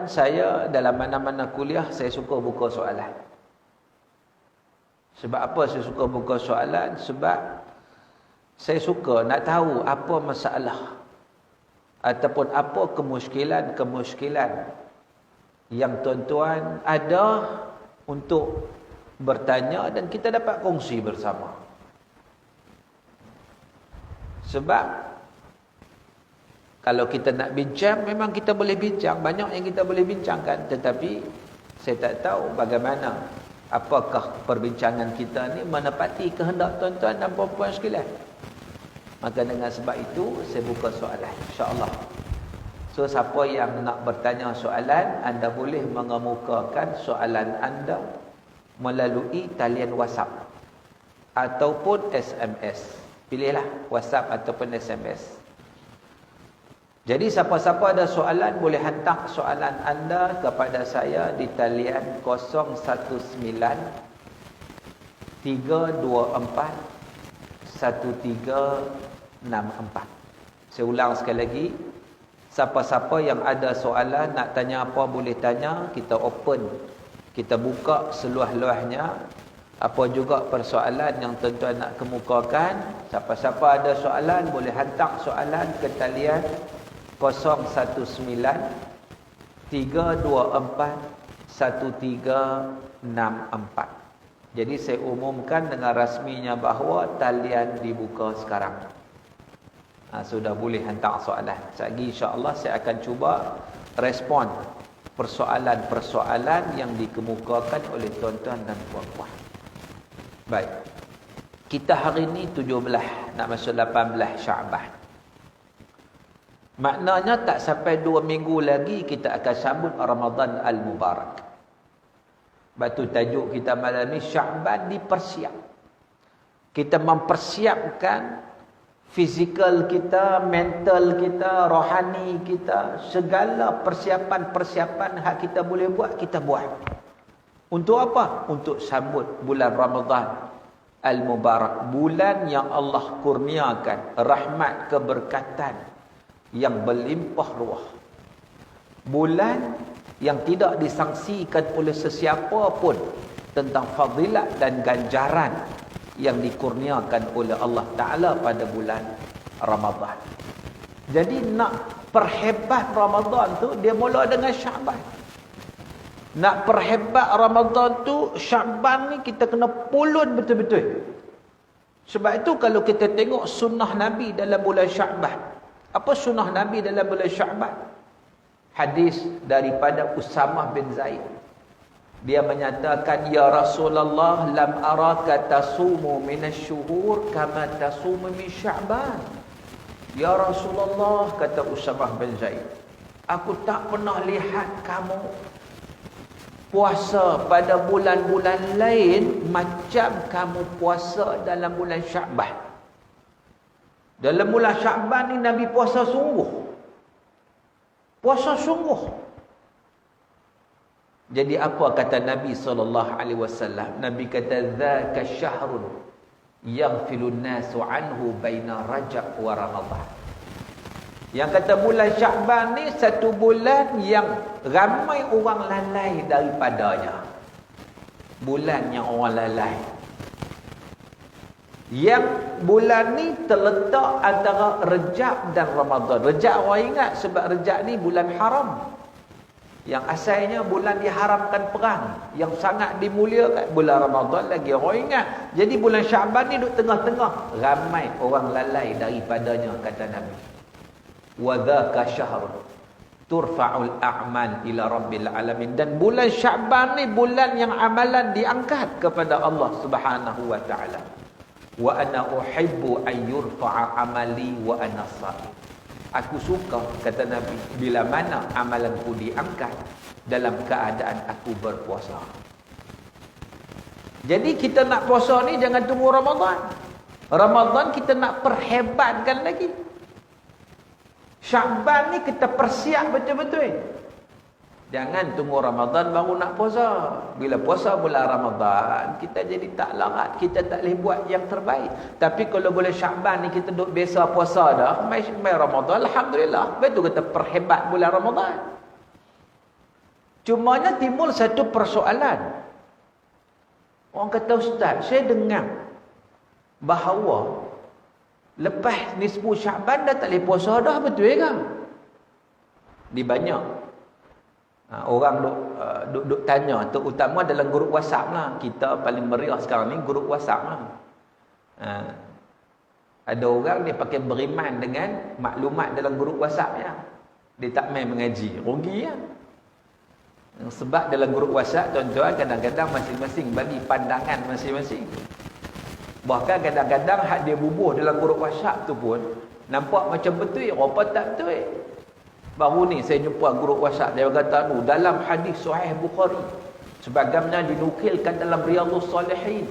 Saya dalam mana-mana kuliah saya suka buka soalan. Sebab apa saya suka buka soalan? Sebab saya suka nak tahu apa masalah ataupun apa kemusykilan yang tuan-tuan ada untuk bertanya dan kita dapat kongsi bersama. Sebab kalau kita nak bincang, memang kita boleh bincang. Banyak yang kita boleh bincangkan. Tetapi saya tak tahu bagaimana, apakah perbincangan kita ni menepati kehendak tuan-tuan dan puan-puan sekalian. Maka dengan sebab itu, saya buka soalan. InsyaAllah. So, siapa yang nak bertanya soalan, anda boleh mengemukakan soalan anda melalui talian WhatsApp ataupun SMS. Pilihlah WhatsApp ataupun SMS. Jadi siapa-siapa ada soalan boleh hantar soalan anda kepada saya di talian 019 324 1364. Saya ulang sekali lagi. Siapa-siapa yang ada soalan nak tanya apa boleh tanya, kita open. Kita buka seluas-luasnya. Apa juga persoalan yang tuan-tuan nak kemukakan. Siapa-siapa ada soalan boleh hantar soalan ke talian 019 324 1364. Jadi saya umumkan dengan rasminya bahawa talian dibuka sekarang. Sudah boleh hantar soalan. Sekejap insya-Allah saya akan cuba respon persoalan-persoalan yang dikemukakan oleh tuan-tuan dan puan-puan. Baik. Kita hari ini 17 nak masuk 18 Syaban. Maknanya tak sampai 2 minggu lagi kita akan sambut Ramadan Al-Mubarak. Batu tajuk kita malam ni Syaban dipersiap. Kita mempersiapkan fizikal kita, mental kita, rohani kita, segala persiapan-persiapan hak kita boleh buat, kita buat. Untuk apa? Untuk sambut bulan Ramadan Al-Mubarak, bulan yang Allah kurniakan rahmat keberkatan yang berlimpah ruah. Bulan yang tidak disangsikan oleh sesiapa pun tentang fadilat dan ganjaran yang dikurniakan oleh Allah Ta'ala pada bulan Ramadan. Jadi nak perhebat Ramadan tu, dia mula dengan Syaban. Nak perhebat Ramadan tu, Syaban ni kita kena pulun betul-betul. Sebab itu kalau kita tengok sunnah Nabi dalam bulan Syaban, apa sunnah Nabi dalam bulan Syaban? Hadis daripada Usamah bin Zaid. Dia menyatakan, Ya Rasulullah, lam araka tasumu minasyuhur kama tasumu min Sya'ban. Ya Rasulullah, kata Usamah bin Zaid, aku tak pernah lihat kamu puasa pada bulan-bulan lain macam kamu puasa dalam bulan Syaban. Dalam bulan Syaban ni Nabi puasa sungguh. Puasa sungguh. Jadi apa kata Nabi SAW? Nabi kata, Zaka syahrun yaghfilun nasu anhu baina Rajab wa Ramadan. Yang kata bulan Syaban ni satu bulan yang ramai orang lalai daripadanya. Bulan yang orang lalai. Yang bulan ni terletak antara Rejab dan Ramadan. Rejab orang ingat sebab Rejab ni bulan haram. Yang asalnya bulan diharamkan perang. Yang sangat dimuliakan. Bulan Ramadan lagi orang ingat. Jadi bulan Syaban ni duduk tengah-tengah. Ramai orang lalai daripadanya, kata Nabi. Wa dhaka syahrun turfa'ul a'mal ila rabbil alamin. Dan bulan Syaban ni bulan yang amalan diangkat kepada Allah Subhanahu wa ta'ala. Wa ana uhibbu an yurfa'a amali wa ana sha'im. Aku suka, kata Nabi, bila mana amalanku diangkat dalam keadaan aku berpuasa. Jadi kita nak puasa ni jangan tunggu Ramadan. Ramadan kita nak perhebatkan lagi. Syaban ni kita persiap betul-betul. Jangan tunggu Ramadan baru nak puasa. Bila puasa bulan Ramadan, kita jadi tak larat. Kita tak boleh buat yang terbaik. Tapi kalau bulan Syaban ni kita duduk biasa puasa dah, mai Ramadan, Alhamdulillah. Betul kita perhebat bulan Ramadan. Cumanya timbul satu persoalan. Orang kata, Ustaz, saya dengar bahawa lepas nisfu Syaban dah tak boleh puasa dah, betul ke? Di banyak orang duk tanya, terutama dalam grup WhatsApp lah. Kita paling meriah sekarang ni grup WhatsApp lah. Ada orang dia pakai beriman dengan maklumat dalam grup WhatsApp ya. Dia tak main mengaji, rugi ya. Sebab dalam grup WhatsApp, tuan-tuan, kadang-kadang masing-masing bagi pandangan masing-masing. Bahkan kadang-kadang hak dia bubuh dalam grup WhatsApp tu pun nampak macam betul, rupa tak betul. Baru ni saya jumpa grup WhatsApp, dia kata dalam hadis Sahih Bukhari sebagaimana dinukilkan dalam Riyadhus Salihin,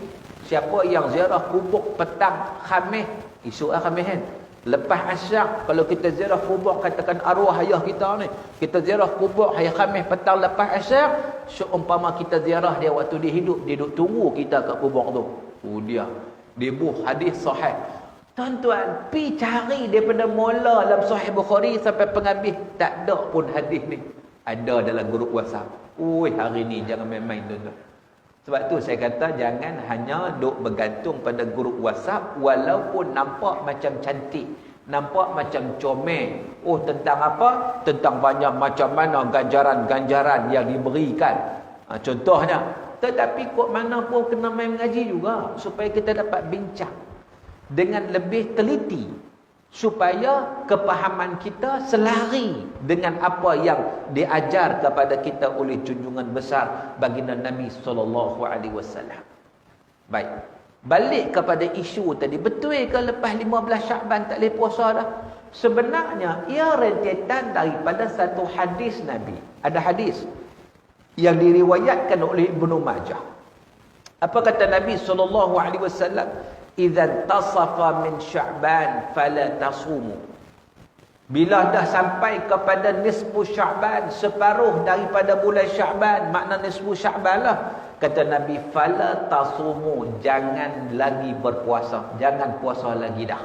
siapa yang ziarah kubur petang Khamis, esok Khamis kan, lepas asar, kalau kita ziarah kubur, katakan arwah ayah kita ni, kita ziarah kubur hari Khamis petang lepas asar, seumpama kita ziarah dia waktu dia hidup, dia duduk tunggu kita kat kubur tu. Dia buh hadis sahih. Tuan-tuan, pi cari daripada mula dalam Sahih Bukhari sampai penghabis, tak ada pun hadis ni ada dalam grup WhatsApp. Oi, hari ni jangan main-main, tuan-tuan. Sebab tu saya kata jangan hanya duk bergantung pada grup WhatsApp, walaupun nampak macam cantik, nampak macam comel. Oh, tentang apa? Tentang banyak macam mana ganjaran-ganjaran yang diberikan. Contohnya, tetapi kok mana pun kena main mengaji juga, supaya kita dapat bincang dengan lebih teliti, supaya kepahaman kita selari dengan apa yang diajar kepada kita oleh junjungan besar baginda Nabi SAW. Baik, balik kepada isu tadi, betul ke lepas 15 Syaban tak boleh puasa dah? Sebenarnya ia rentetan daripada satu hadis Nabi. Ada hadis yang diriwayatkan oleh Ibnu Majah. Apa kata Nabi SAW? Idza tasafa min Sya'ban fala tasumu. Bila dah sampai kepada nisfu Sya'ban, separuh daripada bulan Sya'ban, makna nisfu Sya'ban lah, kata Nabi, fala tasumu, jangan lagi berpuasa, jangan puasa lagi dah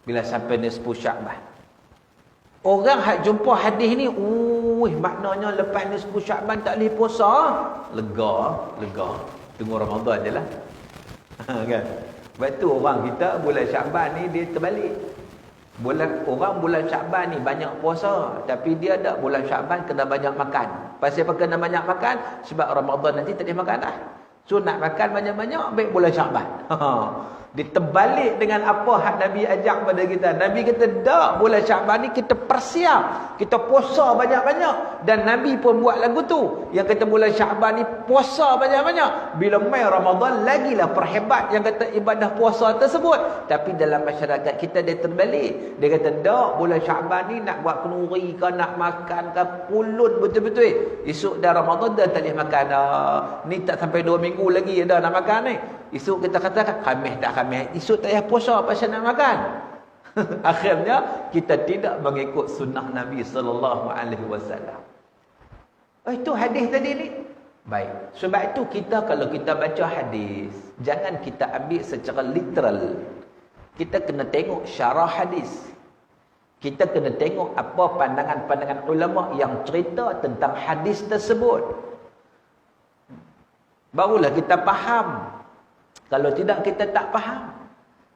bila sampai nisfu Sya'ban. Orang hak jumpa hadis ni, maknanya lepas nisfu Sya'ban tak boleh puasa. Lega. Tunggu Ramadan je lah. Kan? Sebab tu orang kita bulan Sya'ban ni dia terbalik. Bulan Sya'ban ni banyak puasa, tapi dia tak bulan Sya'ban kena banyak makan. Pasal apa kena banyak makan? Sebab Ramadan nanti tak boleh makan dah. So nak makan banyak-banyak, baik bulan Sya'ban. Dia terbalik dengan apa hak Nabi ajak pada kita. Nabi kata, dak, bulan Sya'ban ni kita persiap, kita puasa banyak-banyak. Dan Nabi pun buat lagu tu, yang kata bulan Sya'ban ni puasa banyak-banyak. Bila mai Ramadan, lagilah perhebat yang kata ibadah puasa tersebut. Tapi dalam masyarakat kita dia terbalik. Dia kata, dak, bulan Sya'ban ni nak buat kenduri ke, nak makan ke, pulut betul-betul. Esok dah Ramadan dah tak boleh makan dah. Ni tak sampai 2 minggu lagi dah nak makan ni. Esok kita katakan, Khamis dah Khamis. Esok tak payah puasa pasal nak makan. Akhirnya, kita tidak mengikut sunnah Nabi SAW. Itu hadis tadi ni. Baik. Sebab itu kita, kalau kita baca hadis, jangan kita ambil secara literal. Kita kena tengok syarah hadis. Kita kena tengok apa pandangan-pandangan ulama yang cerita tentang hadis tersebut. Barulah kita faham. Kalau tidak, kita tak faham.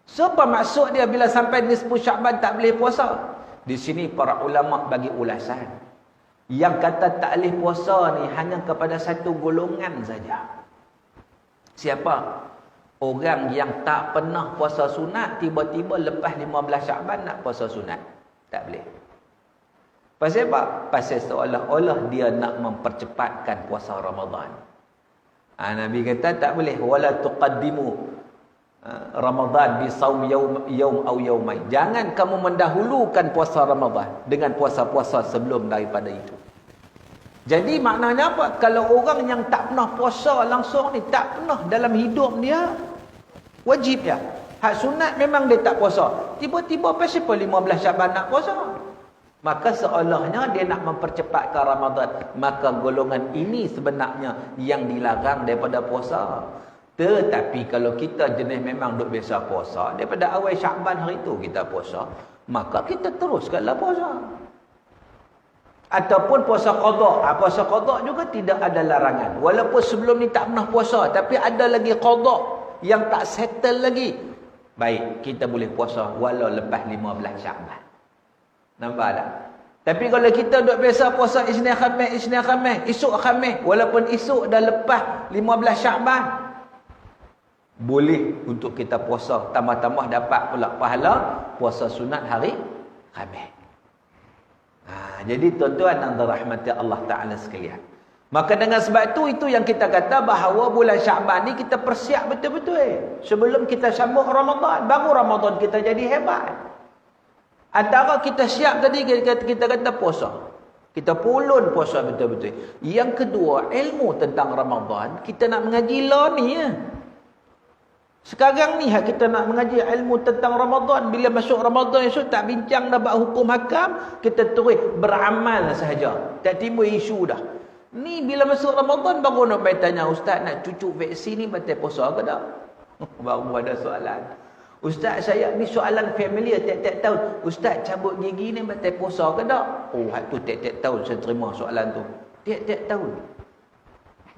Siapa maksud dia bila sampai nisfu Sya'ban tak boleh puasa? Di sini para ulama bagi ulasan. Yang kata tak boleh puasa ni hanya kepada satu golongan saja. Siapa? Orang yang tak pernah puasa sunat, tiba-tiba lepas 15 Sya'ban nak puasa sunat. Tak boleh. Pasal apa? Pasal seolah-olah dia nak mempercepatkan puasa Ramadan. Nabi kata tak boleh, wala tuqaddimu Ramadan bi saum yaum au yaumain. Jangan kamu mendahulukan puasa Ramadan dengan puasa-puasa sebelum daripada itu. Jadi maknanya apa? Kalau orang yang tak pernah puasa langsung ni, tak pernah dalam hidup dia, wajib dia. Hak sunat memang dia tak puasa. Tiba-tiba pasal 15 Syaban nak puasa. Maka seolahnya dia nak mempercepatkan Ramadan. Maka golongan ini sebenarnya yang dilarang daripada puasa. Tetapi kalau kita jenis memang duk biasa puasa, daripada awal Sya'ban hari itu kita puasa, maka kita teruskanlah puasa. Ataupun puasa qada. Puasa qada juga tidak ada larangan. Walaupun sebelum ni tak pernah puasa, tapi ada lagi qada yang tak settle lagi. Baik, kita boleh puasa walau lepas 15 Syaban. Nampak tak? Tapi kalau kita duk biasa puasa Isnin Khamis, esok Khamis, walaupun esok dah lepas 15 Syaban, boleh untuk kita puasa, tambah-tambah dapat pula pahala puasa sunat hari Khamis. Jadi tuan-tuan dan rahmati Allah Ta'ala sekalian. Maka dengan sebab itu yang kita kata bahawa bulan Syaban ni kita persiap betul-betul. Sebelum kita sambung Ramadan, baru Ramadan kita jadi hebat. Antara kita siap tadi, kita kata puasa. Kita pulun puasa betul-betul. Yang kedua, ilmu tentang Ramadan, kita nak mengaji lah ni ya. Sekarang ni kita nak mengaji ilmu tentang Ramadan. Bila masuk Ramadan esok tak bincang dah bab hukum hakam, kita terus beramal sahaja. Tak timbul isu dah. Ni bila masuk Ramadan baru nak bertanya, ustaz nak cucuk vaksin ni batal puasa ke tak? Baru ada soalan. Ustaz saya ni soalan familiar tiap-tiap tahun. Ustaz cabut gigi ni batal puasa ke tak? Oh, tu tiap-tiap tahun saya terima soalan tu. Tiap-tiap tahun.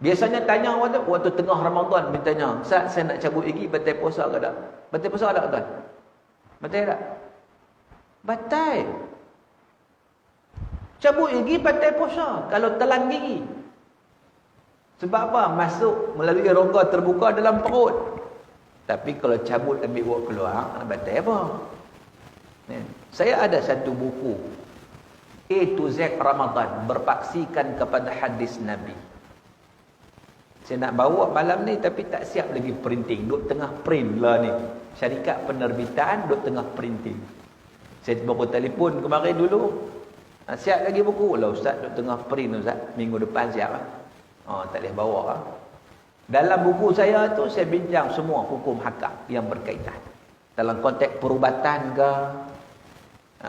Biasanya tanya waktu tengah Ramadan bertanya, Ustaz saya nak cabut gigi batal puasa ke tak? Batal puasa tak tuan? Batal tak? Batal. Cabut gigi batal puasa kalau telan gigi. Sebab apa? Masuk melalui rongga terbuka dalam perut. Tapi kalau cabut ambil buat keluar, batal apa? Saya ada satu buku A to Z Ramadan berpaksikan kepada hadis Nabi. Saya nak bawa malam ni tapi tak siap lagi printing. Duk tengah print lah ni. Syarikat penerbitan duk tengah printing. Saya baru telefon kemarin dulu. Siap lagi buku? Lah ustaz duk tengah print ustaz. Minggu depan siap lah. Tak boleh bawa lah. Dalam buku saya tu saya bincang semua hukum hakam yang berkaitan. Dalam konteks perubatan ke,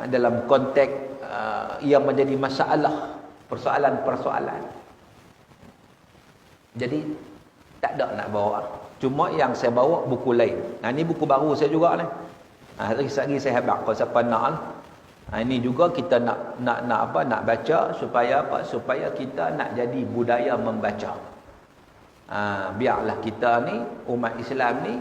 dalam konteks yang menjadi masalah, persoalan-persoalan. Jadi tak ada nak bawa. Cuma yang saya bawa buku lain. Ini buku baru saya juga ni. Lagi saya habaq kalau siapa nak. Ini juga kita nak baca supaya apa? Supaya kita nak jadi budaya membaca. Biarlah kita ni umat Islam ni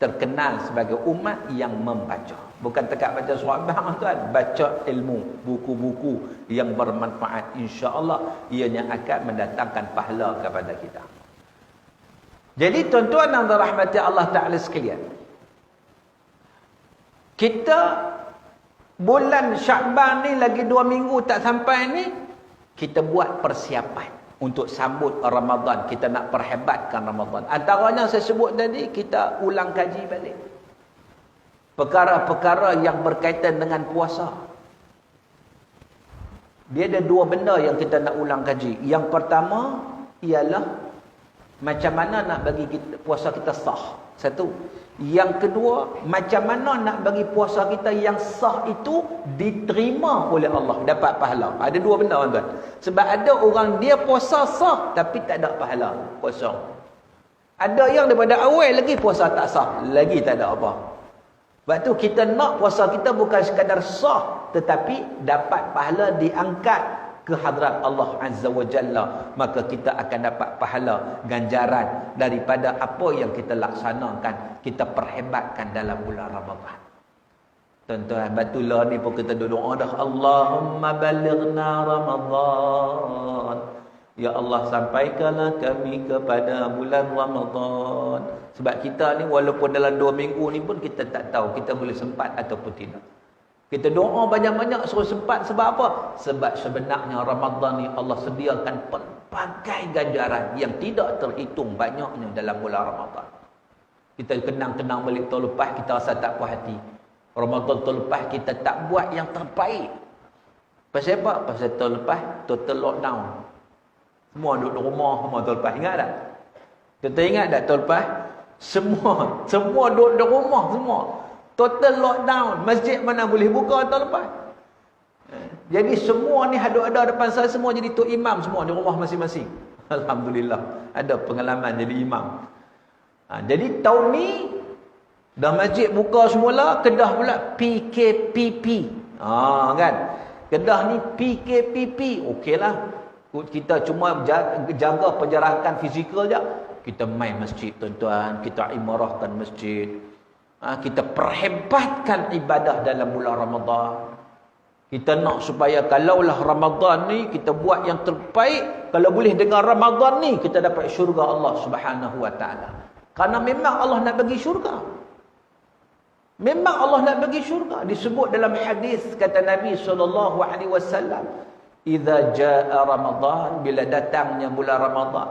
terkenal sebagai umat yang membaca. Bukan tekat baca surat bang tuan, baca ilmu, buku-buku yang bermanfaat, insya-Allah ianya akan mendatangkan pahala kepada kita. Jadi tuan-tuan dan rahmati Allah Taala sekalian, kita bulan Syaban ni lagi 2 minggu tak sampai ni, kita buat persiapan untuk sambut Ramadan. Kita nak perhebatkan Ramadan. Antaranya saya sebut tadi, kita ulang kaji balik perkara-perkara yang berkaitan dengan puasa. Dia ada 2 benda yang kita nak ulang kaji. Yang pertama ialah macam mana nak bagi puasa kita sah. Satu. Yang kedua, macam mana nak bagi puasa kita yang sah itu diterima oleh Allah, dapat pahala. Ada 2 benda tuan-tuan. Sebab ada orang dia puasa sah tapi tak ada pahala puasa. Ada yang daripada awal lagi puasa tak sah, lagi tak ada apa. Sebab tu kita nak puasa kita bukan sekadar sah, tetapi dapat pahala diangkat ke hadrat Allah Azza wa Jalla. Maka kita akan dapat pahala ganjaran daripada apa yang kita laksanakan, kita perhebatkan dalam bulan Ramadan. Tuan-tuan, batulah ni pun kita doa dah, Allahumma balighna Ramadan. Ya Allah, sampaikanlah kami kepada bulan Ramadan. Sebab kita ni walaupun dalam 2 minggu ni pun kita tak tahu kita boleh sempat ataupun tidak. Kita doa banyak-banyak suruh sempat. Sebab apa? Sebab sebenarnya Ramadan ni Allah sediakan pelbagai ganjaran yang tidak terhitung banyaknya dalam bulan Ramadan. Kita kenang-kenang balik tahun lepas, kita rasa tak puas hati. Ramadan tahun lepas kita tak buat yang terbaik. Pasal apa? Pasal tahun lepas total lockdown. Semua duduk rumah semua tahun lepas. Ingat tak? Kita ingat tak tahun lepas? Semua duduk rumah semua. Total lockdown. Masjid mana boleh buka tahun lepas. Jadi semua ni ada depan saya, semua jadi tok imam semua di rumah masing-masing. Alhamdulillah. Ada pengalaman jadi imam. Jadi tahun ni dah masjid buka semula, Kedah pula PKPP. Kan? Kedah ni PKPP, okeylah. Kita cuma jaga penjarakan fizikal je. Kita main masjid tuan-tuan, kita imarahkan masjid. Kita perhebatkan ibadah dalam bulan Ramadan. Kita nak supaya kalaulah Ramadan ni kita buat yang terbaik, kalau boleh dengan Ramadan ni kita dapat syurga Allah Subhanahu wa taala. Karena memang Allah nak bagi syurga. Memang Allah nak bagi syurga. Disebut dalam hadis kata Nabi SAW, "Idza jaa Ramadan", bila datangnya bulan Ramadan,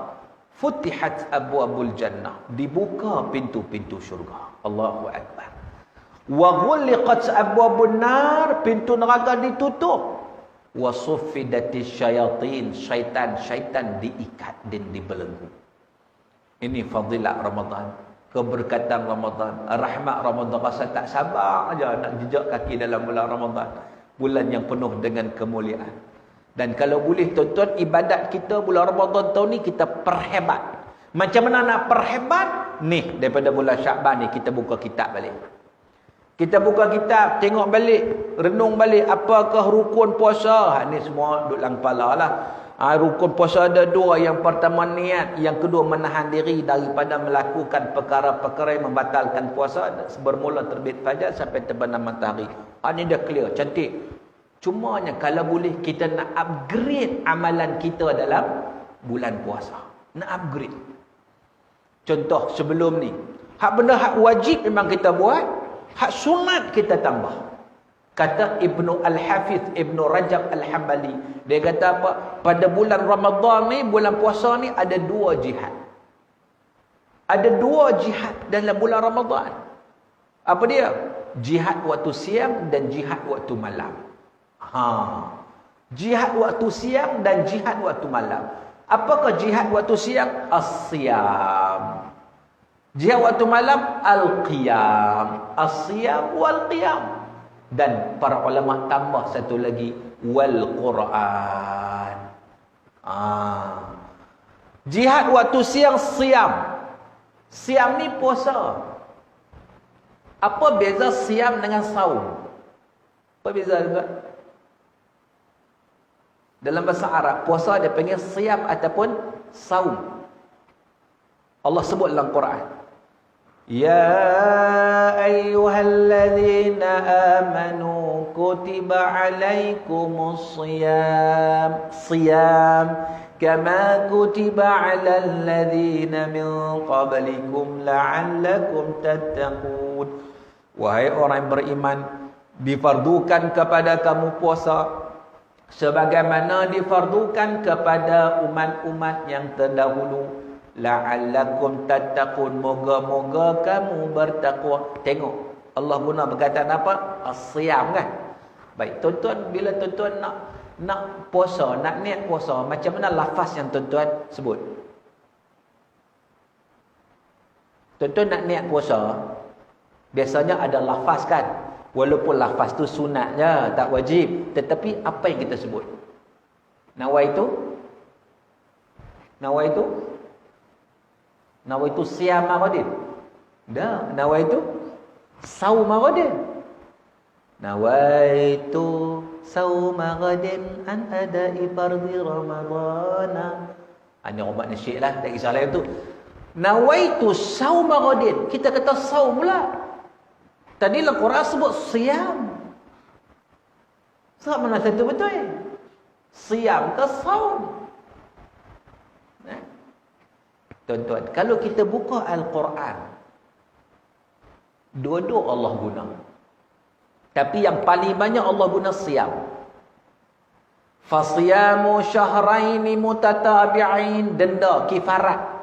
futihat abwabul jannah, dibuka pintu-pintu syurga. Allahu akbar. Wa ghulqat abwabun nar, pintu neraka ditutup. Wa suffidatis syayatin, syaitan diikat dan dibelenggu. Ini fadilat Ramadan, keberkatan Ramadan, rahmat Ramadan. Rasa tak sabar aja nak jejak kaki dalam bulan Ramadan, bulan yang penuh dengan kemuliaan. Dan kalau boleh tuan-tuan, ibadat kita bulan Ramadan tahun ni kita perhebat. Macam mana nak perhebat? Ni daripada bulan Syakban ni kita buka kitab balik. Kita buka kitab, tengok balik, renung balik apakah rukun puasa. Ni semua duduk dalam kepala lah. Rukun puasa ada dua. Yang pertama niat, yang kedua menahan diri daripada melakukan perkara-perkara yang membatalkan puasa bermula terbit fajar sampai terbenam matahari. Ini dah clear, cantik. Cumanya kalau boleh kita nak upgrade amalan kita dalam bulan puasa. Nak upgrade. Contoh sebelum ni, hak benda hak wajib memang kita buat. Hak sunat kita tambah. Kata Ibnu Al-Hafiz, Ibnu Rajab Al-Hambali, dia kata apa? Pada bulan Ramadan ni, bulan puasa ni ada dua jihad. Ada dua jihad dalam bulan Ramadan. Apa dia? Jihad waktu siang dan jihad waktu malam. Jihad waktu siang dan jihad waktu malam. Apakah jihad waktu siang? As-siyam. Jihad waktu malam, al-qiyam. As-siyam wal-qiyam. Dan para ulama tambah satu lagi, wal-Quran. Jihad waktu siang, siyam. Siyam ni puasa. Apa beza siyam dengan saum? Apa beza juga? Dalam bahasa Arab, puasa dia panggil siyam ataupun saum. Allah sebut dalam Quran, Ya ayyuhalladzina amanu kutiba alaikumus siyam kama kutiba alal ladzina min qablikum la'allakum tattaqun. Wahai orang yang beriman, difardukan kepada kamu puasa sebagaimana difardukan kepada umat-umat yang terdahulu. La'allakum tattaqun, moga-moga kamu bertakwa. Tengok Allah guna perkataan apa? As-siyam kan. Baik tuan-tuan, bila tuan-tuan nak puasa, nak niat puasa, macam mana lafaz yang tuan-tuan sebut? Tuan-tuan nak niat puasa, biasanya ada lafaz kan. Walaupun lafaz tu sunat je, tak wajib, tetapi apa yang kita sebut? Nawaitu siyam ghadin. Dah, nawaitu saum ghadin. Nawaitu saum ghadin an ada'i fardhi ramadhana. Ini umat nasyid lah, tak kisah lain tu. Nawaitu saum ghadin. Kita kata saum pula. Tadi dalam Quran sebut siyam. Sebab mana satu betul? Siyam ke saum? Tuan-tuan, kalau kita buka Al-Quran, dua-dua Allah guna. Tapi yang paling banyak Allah guna siyam. Fasiyamu syahraini mutatabi'in, denda, kifarat.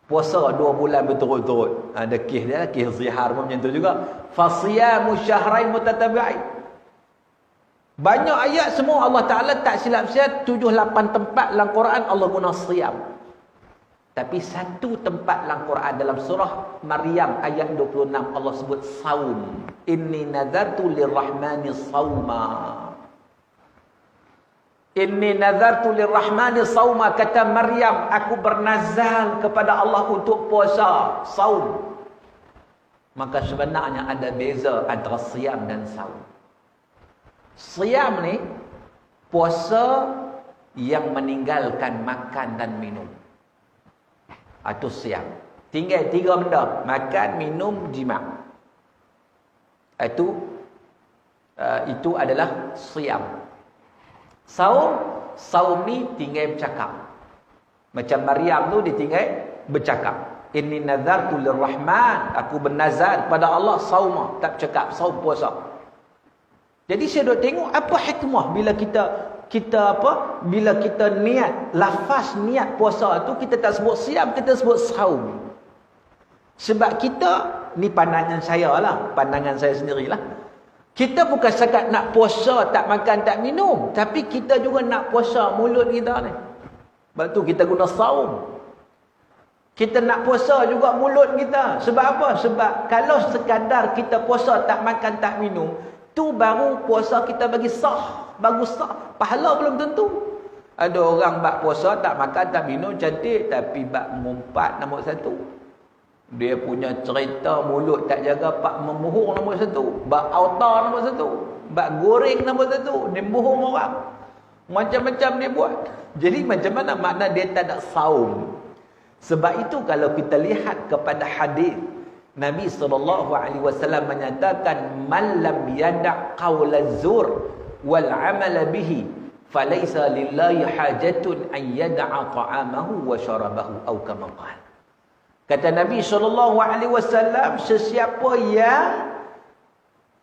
Puasa 2 bulan berturut-turut. Ada kes dia, kes zihar pun macam tu juga. Fasiyamu syahrain mutatabi'in. Banyak ayat semua Allah Ta'ala tak silap saya 7-8 tempat dalam Quran Allah guna siyam. Tapi satu tempat dalam Quran, dalam surah Maryam ayat 26, Allah sebut saum. Inni nazartu lirrahmani sauma. Inni nazartu lirrahmani sauma. Kata Maryam, aku bernazar kepada Allah untuk puasa, saum. Maka sebenarnya ada beza antara siam dan saum. Siam ni puasa yang meninggalkan makan dan minum. Itu siam. Tinggal 3 benda. Makan, minum, jima'. Itu adalah siam. Saum ni tinggal bercakap. Macam Maryam tu dia tinggal bercakap. Inni nazartu lirrahman, aku bernazar kepada Allah sauma, tak bercakap, saum puasa. Jadi saya duk tengok apa hikmah bila bila kita niat, lafaz niat puasa tu kita tak sebut siam, kita sebut saum. Sebab kita, ni pandangan saya sendirilah. Kita bukan sekat nak puasa, tak makan, tak minum. Tapi kita juga nak puasa mulut kita ni. Sebab tu kita guna saum. Kita nak puasa juga mulut kita. Sebab apa? Sebab kalau sekadar kita puasa, tak makan, tak minum, tu baru puasa kita bagi sah. Bagus sah. Pahala belum tentu. Ada orang bak puasa, tak makan, tak minum, cantik. Tapi bak mengumpat nombor 1. Dia punya cerita mulut tak jaga, pak membohong nombor 1. Bak auta nombor 1. Bak goreng nombor 1. Dia bohong orang. Macam-macam dia buat. Jadi macam mana makna dia tak ada saum? Sebab itu kalau kita lihat kepada hadis Nabi SAW menyatakan man lam yada' qaulaz zur wal 'amala bihi falaysa lillahi hajatun an yada'a ta'amahu wa syarabahu aw kama qala. Kata Nabi SAW, sesiapa yang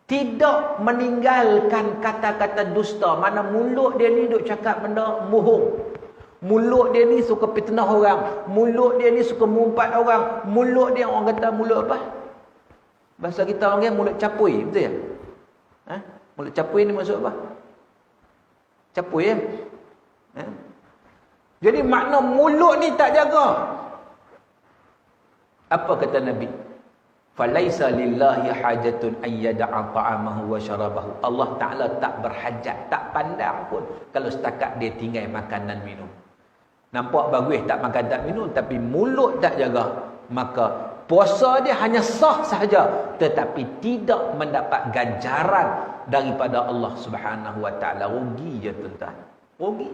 tidak meninggalkan kata-kata dusta, mana mulut dia ni duk cakap benda bohong, mulut dia ni suka fitnah orang, mulut dia ni suka mengumpat orang, mulut dia, orang kata mulut apa? Bahasa kita orang kata mulut capui, betul tak? Mulut capui ni maksud apa? Capui ya? Jadi makna mulut ni tak jaga. Apa kata Nabi? Falaisa lillahi hajatun an yada'a ta'amahu wa syarabahu. Allah Ta'ala tak berhajat, tak pandang pun kalau setakat dia tinggal makan dan minum. Nampak bagus tak makan tak minum, tapi mulut tak jaga, maka puasa dia hanya sah sahaja, tetapi tidak mendapat ganjaran daripada Allah Subhanahu wa Ta'ala. Rugi je tuan-tuan. Rugi.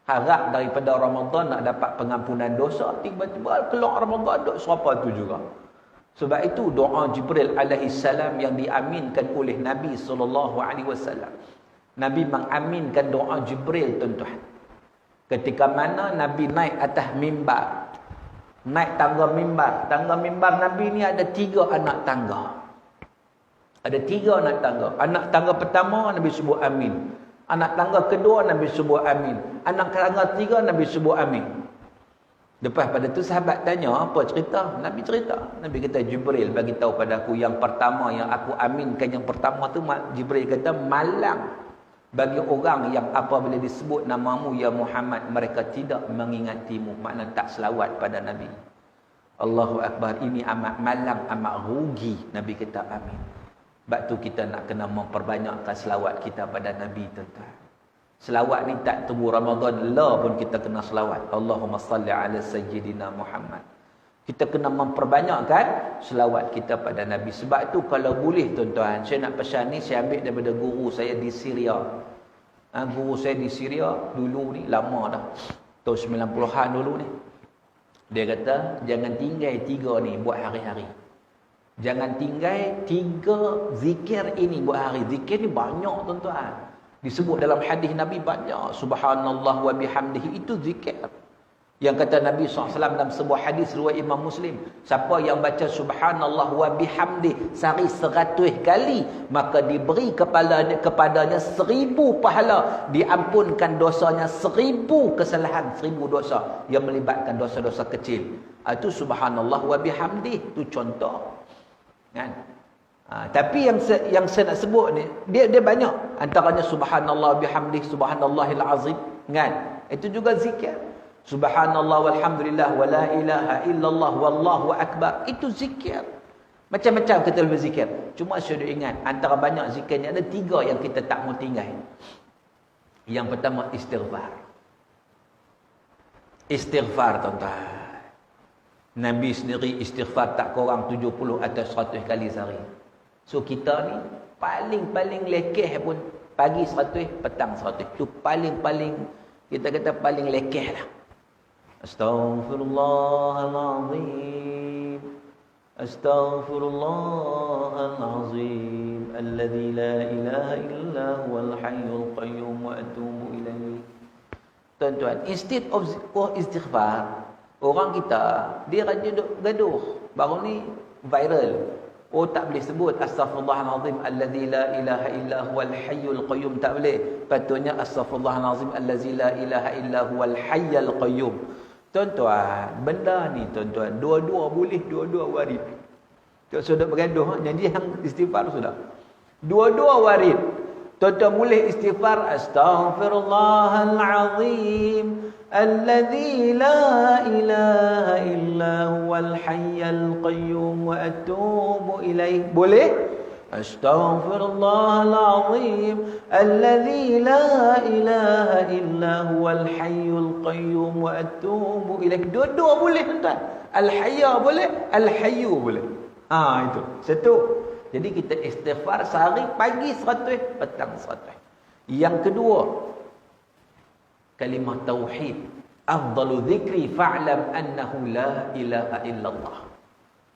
Harap daripada Ramadan nak dapat pengampunan dosa, tiba-tiba keluar Ramadan duk serapa tu juga. Sebab itu doa Jibril alaihi salam yang diaminkan oleh Nabi SAW. Nabi mengaminkan doa Jibril tuan-tuan. Ketika mana Nabi naik atas mimbar, naik tangga mimbar. Tangga mimbar Nabi ni ada 3 anak tangga. Ada 3 anak tangga. Anak tangga pertama Nabi sebut amin. Anak tangga kedua Nabi sebut amin. Anak tangga 3 Nabi sebut amin. Lepas pada tu sahabat tanya, apa cerita? Nabi cerita. Nabi kata, Jibril bagi tahu pada aku yang pertama yang aku aminkan, yang pertama tu Jibril kata malang bagi orang yang apabila disebut namamu ya Muhammad mereka tidak mengingatimu, makna tak selawat pada Nabi. Allahu Akbar, ini amat malang, amat rugi. Nabi kata amin. Sebab tu kita nak kena memperbanyakkan selawat kita pada Nabi tuan-tuan. Selawat ni tak tunggu Ramadan lah pun kita kena selawat. Allahumma salli ala sayyidina Muhammad. Kita kena memperbanyakkan selawat kita pada Nabi. Sebab tu kalau boleh tuan-tuan, saya nak pesan ni saya ambil daripada guru saya di Syria. Guru saya di Syria dulu ni, lama dah. Tahun 90-an dulu ni. Dia kata, jangan tinggal 3 ni buat hari-hari. Jangan tinggal 3 zikir ini buat hari. Zikir ni banyak tuan-tuan. Disebut dalam hadis Nabi banyak. Subhanallah wa bihamdihi, itu zikir. Yang kata Nabi SAW dalam sebuah hadis riwayat Imam Muslim, siapa yang baca subhanallah wa bihamdi sehari 100 kali, maka diberi kepadanya 1000 pahala, diampunkan dosanya 1000 kesalahan, 1000 dosa yang melibatkan dosa-dosa kecil. Itu subhanallah wa bihamdi, itu contoh. Kan? Tapi yang saya nak sebut ni, dia banyak. Antaranya subhanallah bihamdi, subhanallahil azim, kan? Itu juga zikir. Subhanallah walhamdulillah wa la ilaha illallah wallahu akbar, itu zikir. Macam-macam kita boleh berzikir. Cuma saya ingat, antara banyak zikirnya ada 3 yang kita tak mau tinggal. Yang pertama istighfar. Istighfar tuan-tuan. Nabi sendiri istighfar tak kurang 70 atau 100 kali sehari. So kita ni paling lekeh pun Pagi 100, petang 100. Itu paling-paling, kita kata paling lekeh lah. Astaghfirullahalazim. Astaghfirullahalazim. Alladzi la ilaha illa huwal hayyul qayyum wa atubu ilaihi. Tuan-tuan, instead of istighfar, orang kita, dia rajin gaduh. Baru ni viral. Oh, tak boleh sebut astaghfirullahalazim allazi la ilaha illa huwal hayyul qayyum, tak boleh. Patutnya astaghfirullahalazim allazi la ilaha illa huwal hayyul qayyum. Tuan-tuan, benda ni tuan-tuan, dua-dua boleh, dua-dua warid. Kalau sudah bergaduh, jadi yang istighfar sudah. Dua-dua warid. Tuan-tuan boleh istighfar astaghfirullahalazim allazi la ilaha illa huwal hayyul qayyum wa atubu ilaih. Boleh? Astaghfirullahalazim allazi la ilaha illa huwal hayyul qayyum wa atubu ilaih. Dua-dua boleh tuan-tuan. Al-hayya boleh, al-hayyu boleh. Itu. Satu. Jadi kita istighfar sehari, pagi 100, petang 100. Yang kedua, kalimah tauhid. Afdalu zikri fa'lam annahu la ilaha illallah.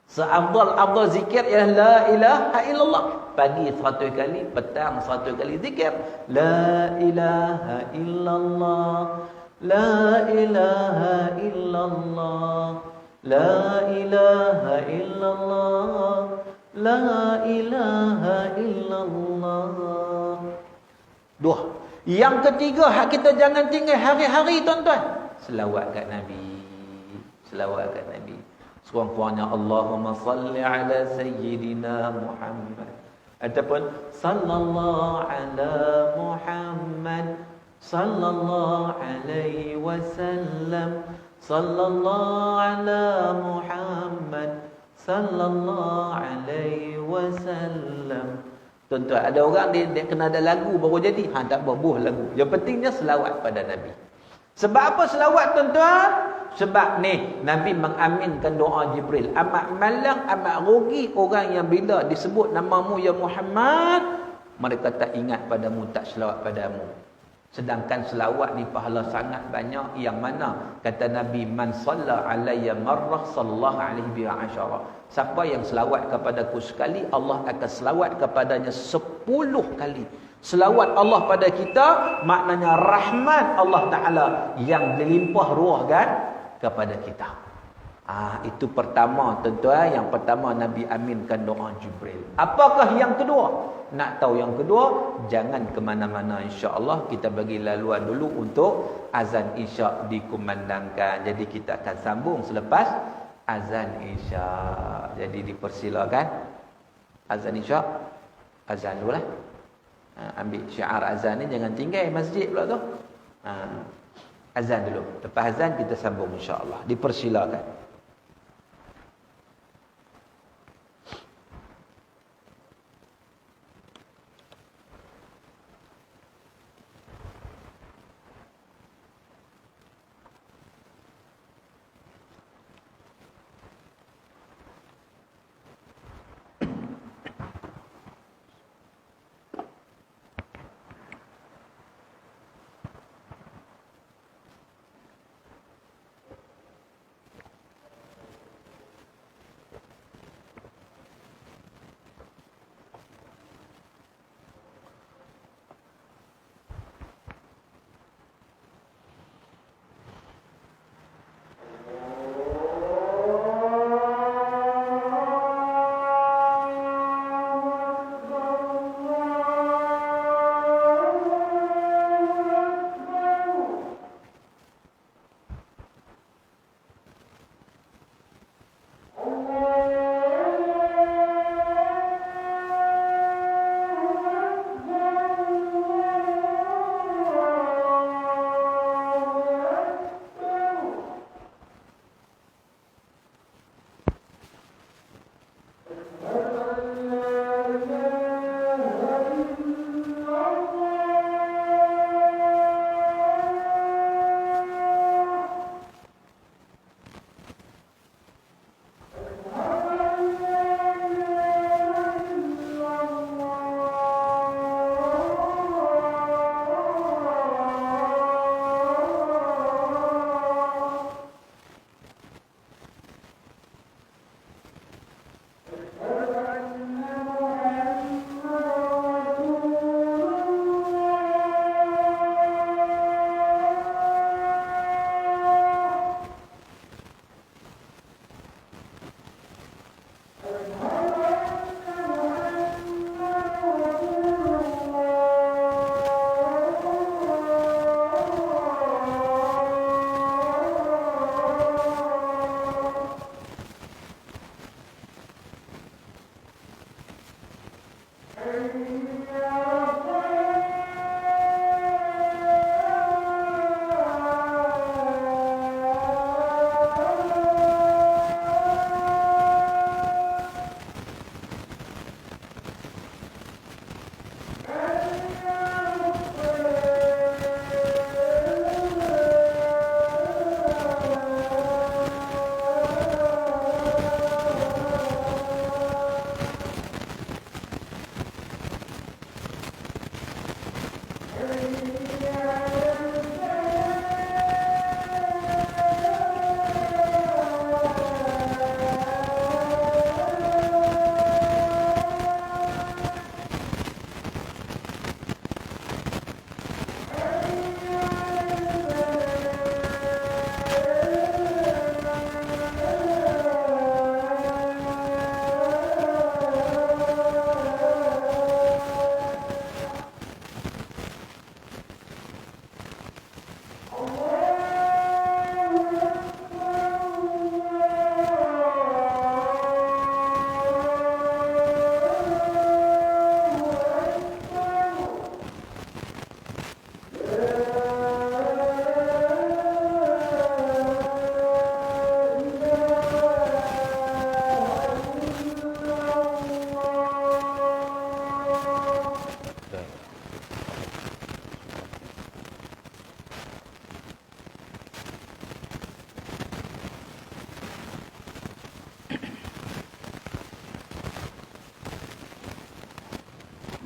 Seafdal zikir ialah la ilaha illallah. Pagi 100 kali, petang 100 kali zikir. La ilaha illallah. La ilaha illallah. La ilaha illallah. La ilaha illallah. Dua. Yang ketiga, hak kita jangan tinggal hari-hari tuan-tuan. Selawat kat Nabi. Selawat kat Nabi. Sekurang-kurangnya Allahumma salli ala sayyidina Muhammad. Ataupun sallallahu ala Muhammad. Sallallahu alaihi wasallam. Sallallahu ala Muhammad. Sallallahu alaihi wasallam. Tuan-tuan, ada orang dia kena ada lagu baru jadi. Tak apa, lagu. Yang pentingnya selawat pada Nabi. Sebab apa selawat tuan-tuan? Sebab ni Nabi mengaminkan doa Jibril. Amat malang, amat rugi orang yang bila disebut namamu ya Muhammad, mereka tak ingat padamu, tak selawat padamu. Sedangkan selawat ni pahala sangat banyak. Yang mana kata Nabi, man salla alayya marrah sallallahu alaihi biha asyara. Siapa yang selawat kepadaku sekali, Allah akan selawat kepadanya 10 kali. Selawat Allah pada kita maknanya rahmat Allah Ta'ala yang berlimpah ruah kan kepada kita. Itu pertama tuan-tuan. Yang pertama Nabi aminkan doa Jibril. Apakah yang kedua? Nak tahu yang kedua? Jangan ke mana-mana, insya-Allah kita bagi laluan dulu untuk azan isyak dikumandangkan. Jadi kita akan sambung selepas azan isyak. Jadi dipersilakan azan isyak. Azan dululah. Ambil syiar azan ni, jangan tinggal masjid pula tu. Azan dulu. Lepas azan kita sambung insya-Allah. Dipersilakan.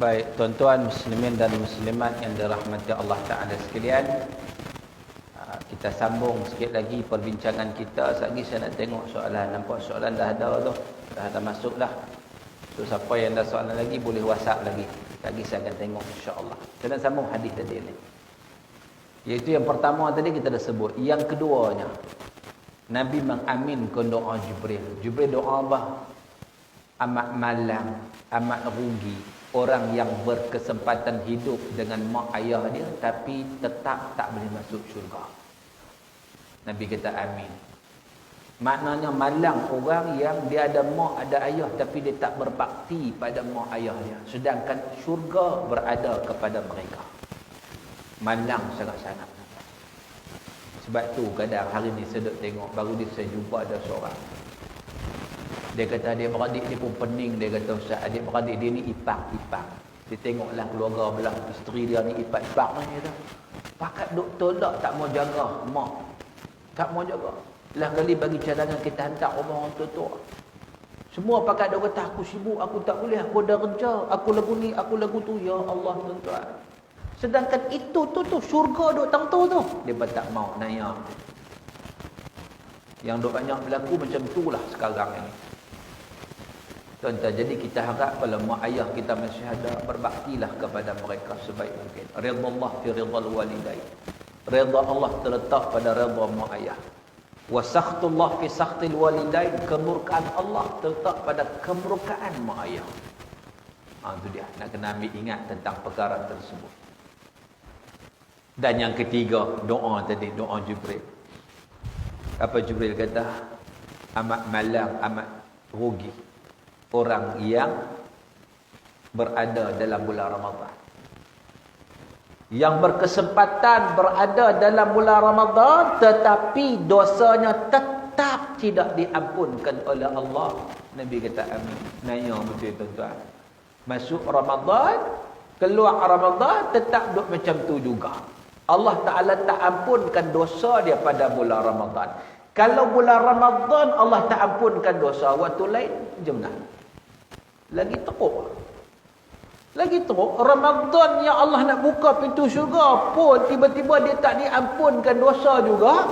Baik, tuan-tuan muslimin dan muslimat yang dirahmati Allah Ta'ala sekalian, kita sambung sikit lagi perbincangan kita. Sekejap lagi saya nak tengok soalan. Nampak soalan dah ada tu, dah masuk dah. So siapa yang ada soalan lagi boleh WhatsApp lagi. Sekejap lagi saya akan tengok, insya-Allah. Kita nak sambung hadis tadi ni. Iaitu yang pertama tadi kita dah sebut. Yang keduanya, Nabi mengaminkan doa Jibril. Jibril doa apa? Amat malang, amat rugi orang yang berkesempatan hidup dengan mak ayah dia tapi tetap tak boleh masuk syurga. Nabi kata amin. Maknanya malang orang yang dia ada mak, ada ayah tapi dia tak berbakti pada mak ayah dia. Sedangkan syurga berada kepada mereka. Malang sangat-sangat. Sebab tu kadang hari ni saya duk tengok, baru ni saya jumpa ada seorang. Dia kata adik-beradik dia pun pening. Dia kata Ustaz, adik-beradik dia ni ipak-ipak. Dia tengoklah keluarga belah isteri dia ni ipak-ipak ni. Dia pakat duk tolak, tak mau jaga mak. Tak mau jaga. Lah kali bagi cadangan kita hantar orang tua-tua. Semua pakat duk kata aku sibuk, aku tak boleh, aku dah kerja, aku lagu ni, aku lagu tu. Ya Allah tuan-tuan. Sedangkan itu tu syurga duk tang tu. Dia pun tak mau naya. Yang duk banyak berlaku macam itulah sekarang ini. Tuan-tuan, jadi kita harap kalau mak ayah kita masih ada, berbaktilah kepada mereka sebaik mungkin. Ridha Allah fi ridhal walidain. Ridha Allah terletak pada ridha mak ayah. Wa sakhtullah fi sakhtil walidain. Kemurkaan Allah terletak pada kemurkaan mak ayah. Itu dia. Nak kena ambil ingat tentang perkara tersebut. Dan yang ketiga, doa tadi, doa Jibril. Apa Jibril kata? Amat malang, amat rugi orang yang berada dalam bulan Ramadan. Yang berkesempatan berada dalam bulan Ramadan tetapi dosanya tetap tidak diampunkan oleh Allah. Nabi kata amin. Nanya betul tuan-tuan. Masuk Ramadan, keluar Ramadan tetap duduk macam tu juga. Allah Ta'ala tak ampunkan dosa dia pada bulan Ramadan. Kalau bulan Ramadan Allah tak ampunkan dosa, waktu lain macam mana? Lagi teruk. Lagi teruk. Ramadan yang Allah nak buka pintu syurga pun tiba-tiba dia tak diampunkan dosa juga.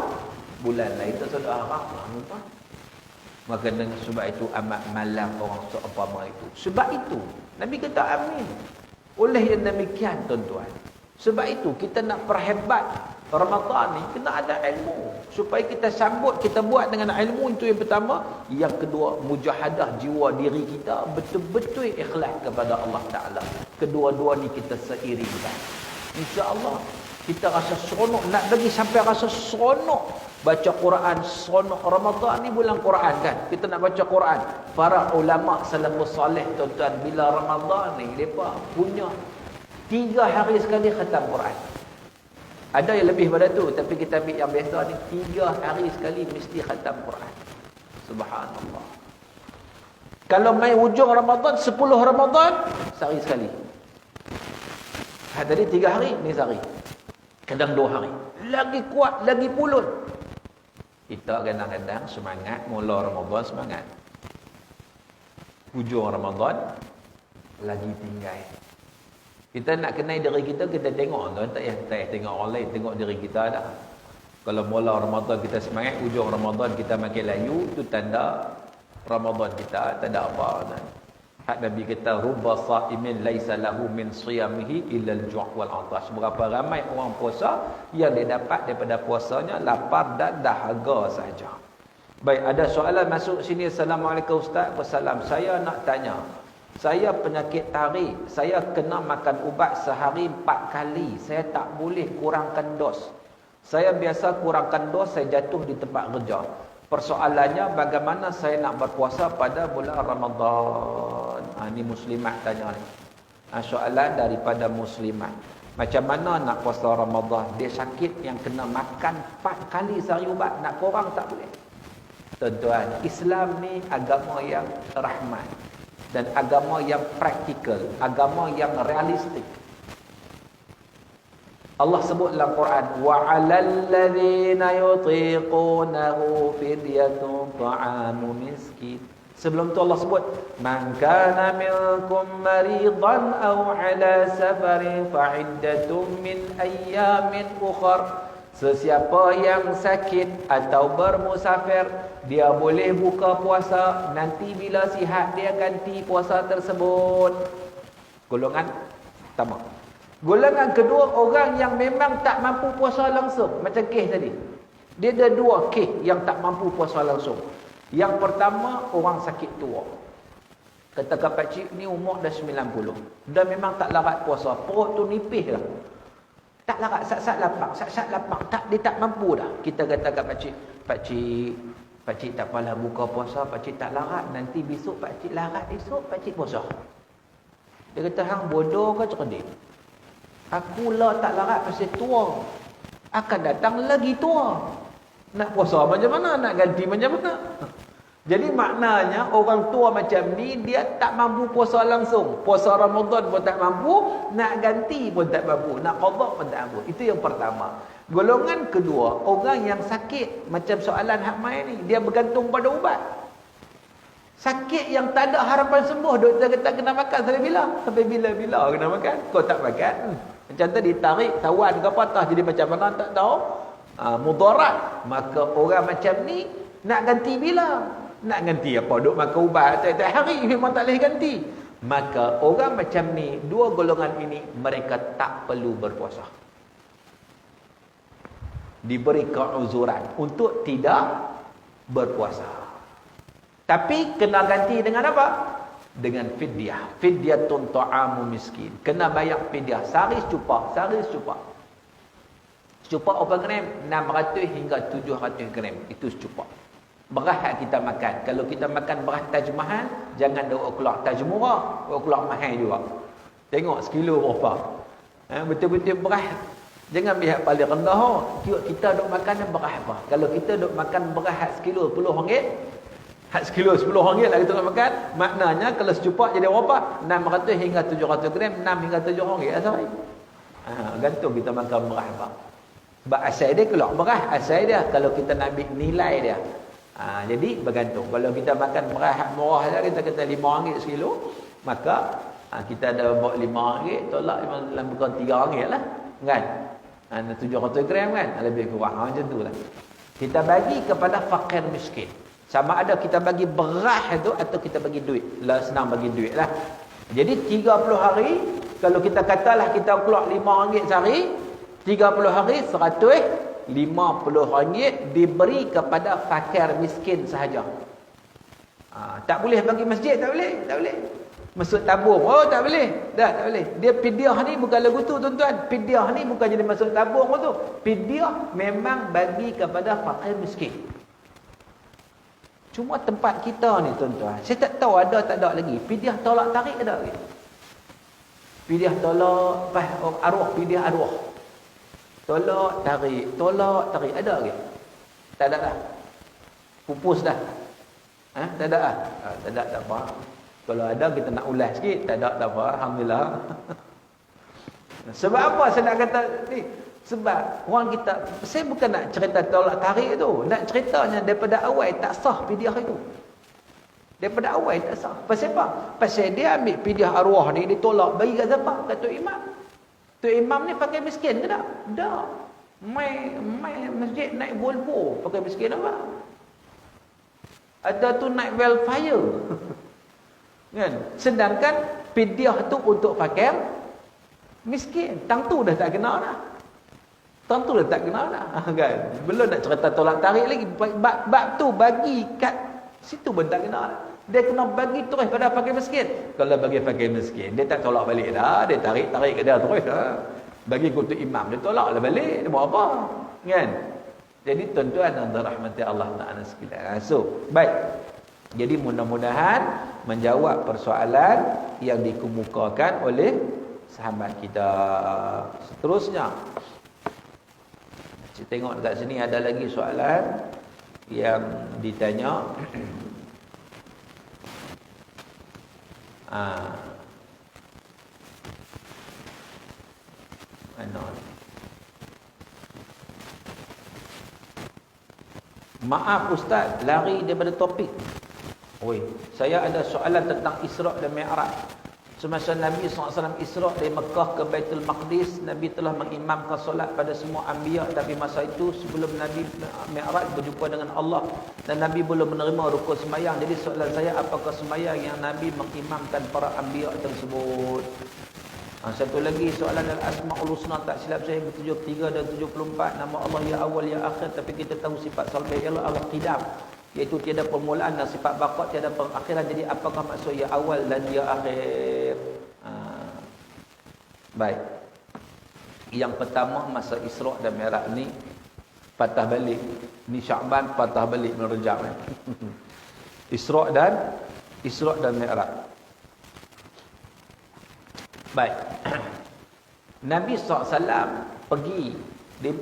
Bulan lain tak sudah harap lah. Maka dengan sebab itu amat malang orang seumpama itu. Sebab itu Nabi kata amin. Oleh yang demikian tuan-tuan, sebab itu kita nak perhebat Ramadan ni, kena ada ilmu supaya kita sambut, kita buat dengan ilmu. Itu yang pertama. Yang kedua, mujahadah jiwa diri kita betul-betul ikhlas kepada Allah Ta'ala. Kedua-dua ni kita seiringkan. InsyaAllah kita rasa seronok. Nak bagi sampai rasa seronok baca Quran. Seronok Ramadan ni bulan Quran kan, kita nak baca Quran. Para ulama salafus salih tuan-tuan, bila Ramadan ni mereka punya 3 hari sekali khatam Quran. Ada yang lebih pada tu, tapi kita ambil yang biasa ni 3 hari sekali mesti khatam Quran. Subhanallah. Kalau main hujung Ramadan, 10 Ramadan, sehari sekali. Tadi 3 hari, ni sehari. Kadang 2 hari. Lagi kuat, lagi pulut. Kita kadang-kadang semangat, mula Ramadan semangat. Hujung Ramadan, lagi tinggal. Kita nak kenal diri kita, kita tengok tuan, tak payah tengok orang lain, tengok diri kita dah. Kalau mula Ramadan kita semangat, hujung Ramadan kita makin layu, itu tanda Ramadan kita tak ada apa. Hak Nabi kata rubba saimin laisa lahu min siyamihi illa al-ju' wal 'atash. Berapa ramai orang puasa yang dia dapat daripada puasanya lapar dan dahaga saja. Baik, ada soalan masuk sini. Assalamualaikum Ustaz. Wassalam. Saya nak tanya, saya penyakit tarik, saya kena makan ubat sehari 4 kali. Saya tak boleh kurangkan dos. Saya biasa kurangkan dos, saya jatuh di tempat kerja. Persoalannya bagaimana saya nak berpuasa pada bulan Ramadan? Ini muslimat tanya ni. Soalan daripada muslimat. Macam mana nak puasa Ramadan? Dia sakit yang kena makan 4 kali sehari ubat, nak kurang tak boleh. Tuan-tuan, Islam ni agama yang rahmat. Dan agama yang praktikal, agama yang realistik. Allah sebut dalam Quran, wa 'alal ladzina yutiqunahu fidyatun ta'amu miskin. Sebelum tu Allah sebut, man kana minkum maridan aw ala safarin fa iddatun min ayyamin ukhra. Sesiapa yang sakit atau bermusafir, dia boleh buka puasa, nanti bila sihat dia ganti puasa tersebut. Golongan pertama. Golongan kedua, orang yang memang tak mampu puasa langsung, macam kes tadi. Dia ada dua kes yang tak mampu puasa langsung. Yang pertama, orang sakit tua. Katakan pakcik ni umur dah 90. Dah memang tak larat puasa. Perut tu nipis lah. Tak larat, sat-sat lapang. Dia tak mampu dah. Kita katakan pakcik tak apalah buka puasa, pakcik tak larat. Nanti besok pakcik larat, esok pakcik puasa. Dia kata, hang bodoh ke cerdik? Akulah tak larat pasal tua. Akan datang lagi tua. Nak puasa macam mana? Nak ganti macam mana? Jadi maknanya orang tua macam ni dia tak mampu puasa langsung. Puasa Ramadan pun tak mampu, nak ganti pun tak mampu, nak qada pun tak mampu. Itu yang pertama. Golongan kedua, orang yang sakit macam soalan hak mai ni, dia bergantung pada ubat. Sakit yang tak ada harapan sembuh, doktor kata kena makan sampai bila? Sampai bila-bila kena makan. Kau tak makan. Macam tadi tarik tawan ke patah jadi macam mana tak tahu. Mudarat. Maka orang macam ni nak ganti bila? Nak ganti apa? Duk makan ubat tiap-tiap hari memang tak boleh ganti. Maka orang macam ni, dua golongan ini mereka tak perlu berpuasa. Diberi keuzuran untuk tidak berpuasa. Tapi kena ganti dengan apa? Dengan fidyah. Fidyatun ta'amu miskin. Kena bayar fidyah. Sehari secupak. Secupak berapa gram? 600 hingga 700 gram. Itu secupak. Beras kita makan. Kalau kita makan beras Taj Mahal, jangan duk keluar Taj murah, keluar mahal juga. Tengok sekilo berapa. Betul-betul beras. Jangan lihat paling rendah. Kita duk makan beras apa? Kalau kita duk makan beras sekilo RM10, sekilo RM10 lah kita nak makan. Maknanya kalau secupak jadi berapa? 600 hingga 700 gram, 6 hingga 7 ringgit sehari. Gantung kita makan beras apa. Asal dia keluar beras, asal dia kalau kita nak ambil nilai dia. Jadi bergantung. Kalau kita makan beras murah saja, kita kata RM5 sekilo, maka kita ada buat RM5, tolak lebih kurang RM3 lah, kan? 700 gram kan, lebih kurang macam tu lah. Kita bagi kepada fakir miskin. Sama ada kita bagi beras tu atau kita bagi duit. Lah senang bagi duit lah. Jadi 30 hari, kalau kita katalah kita keluar RM5 sehari, 30 hari RM150 diberi kepada fakir miskin sahaja. Tak boleh bagi masjid, tak boleh. Masuk tabung, tak boleh. Tak boleh. Dia fidyah ni bukan lagu tu tuan-tuan. Fidyah ni bukan jadi masuk tabung tu. Fidyah memang bagi kepada fakir miskin. Cuma tempat kita ni tuan-tuan, saya tak tahu ada tak ada lagi. Fidyah tolak tarik ada lagi. Fidyah tolak arwah, fidyah arwah. Tolak tarik ada lagi? Tak ada dah. Pupus dah. Tak ada dah. Tak ada, tak apa. Kalau ada kita nak ulas sikit, tak ada, tak apa. Alhamdulillah. Sebab apa saya nak kata ni? Sebab orang kita, saya bukan nak cerita tolak tarik tu. Nak ceritanya daripada awal tak sah fidyah itu. Daripada awal tak sah. Pasal apa? Pasal dia ambil fidyah arwah ni, dia tolak bagi kat siapa? Kat Tok Imam. Tok Imam ni pakai miskin ke tak? Tak. Mai masjid naik Volvo, pakai miskin apa? Ada tu naik Wildfire. Kan? Sedangkan fidyah tu untuk fakir miskin. Tang tu dah tak kena dah. Kan? Belum nak cerita tolak tarik lagi. Bab tu bagi kat situ pun tak kena dah. Dia kena bagi terus pada fakir miskin. Kalau bagi fakir miskin, dia tak tolak balik dah. Dia tarik ke dia terus dah. Bagi kutu imam, dia tolak lah balik. Dia buat apa? Kan? Jadi tuan-tuan dan rahmati Allah Ta'ala sekalian. So, baik. Jadi mudah-mudahan menjawab persoalan yang dikemukakan oleh sahabat kita. Seterusnya, saya tengok dekat sini ada lagi soalan yang ditanya. Maaf Ustaz, lari daripada topik. Oi, saya ada soalan tentang Isra' dan Mi'raj. Semasa Nabi SAW Isra' dari Mekah ke Baitul Maqdis, Nabi telah mengimamkan solat pada semua anbiya, tapi masa itu sebelum Nabi Mi'raj berjumpa dengan Allah dan Nabi belum menerima rukun sembahyang. Jadi soalan saya, apakah sembahyang yang Nabi mengimamkan para anbiya tersebut? Satu lagi soalan Al-Asma'ul Husna, tak silap saya 73 dan 74, nama Allah ya awal ya akhir, tapi kita tahu sifat salbih ialah al-qidam, iaitu tiada permulaan, dan sifat baqa tiada perakhiran. Jadi apakah maksud ya awal dan ya akhir? Baik. Yang pertama, masa Isra' dan Mi'raj ni patah balik. Ni Sya'ban patah balik min Rajab. Isra' dan Mi'raj. Baik. Nabi SAW pergi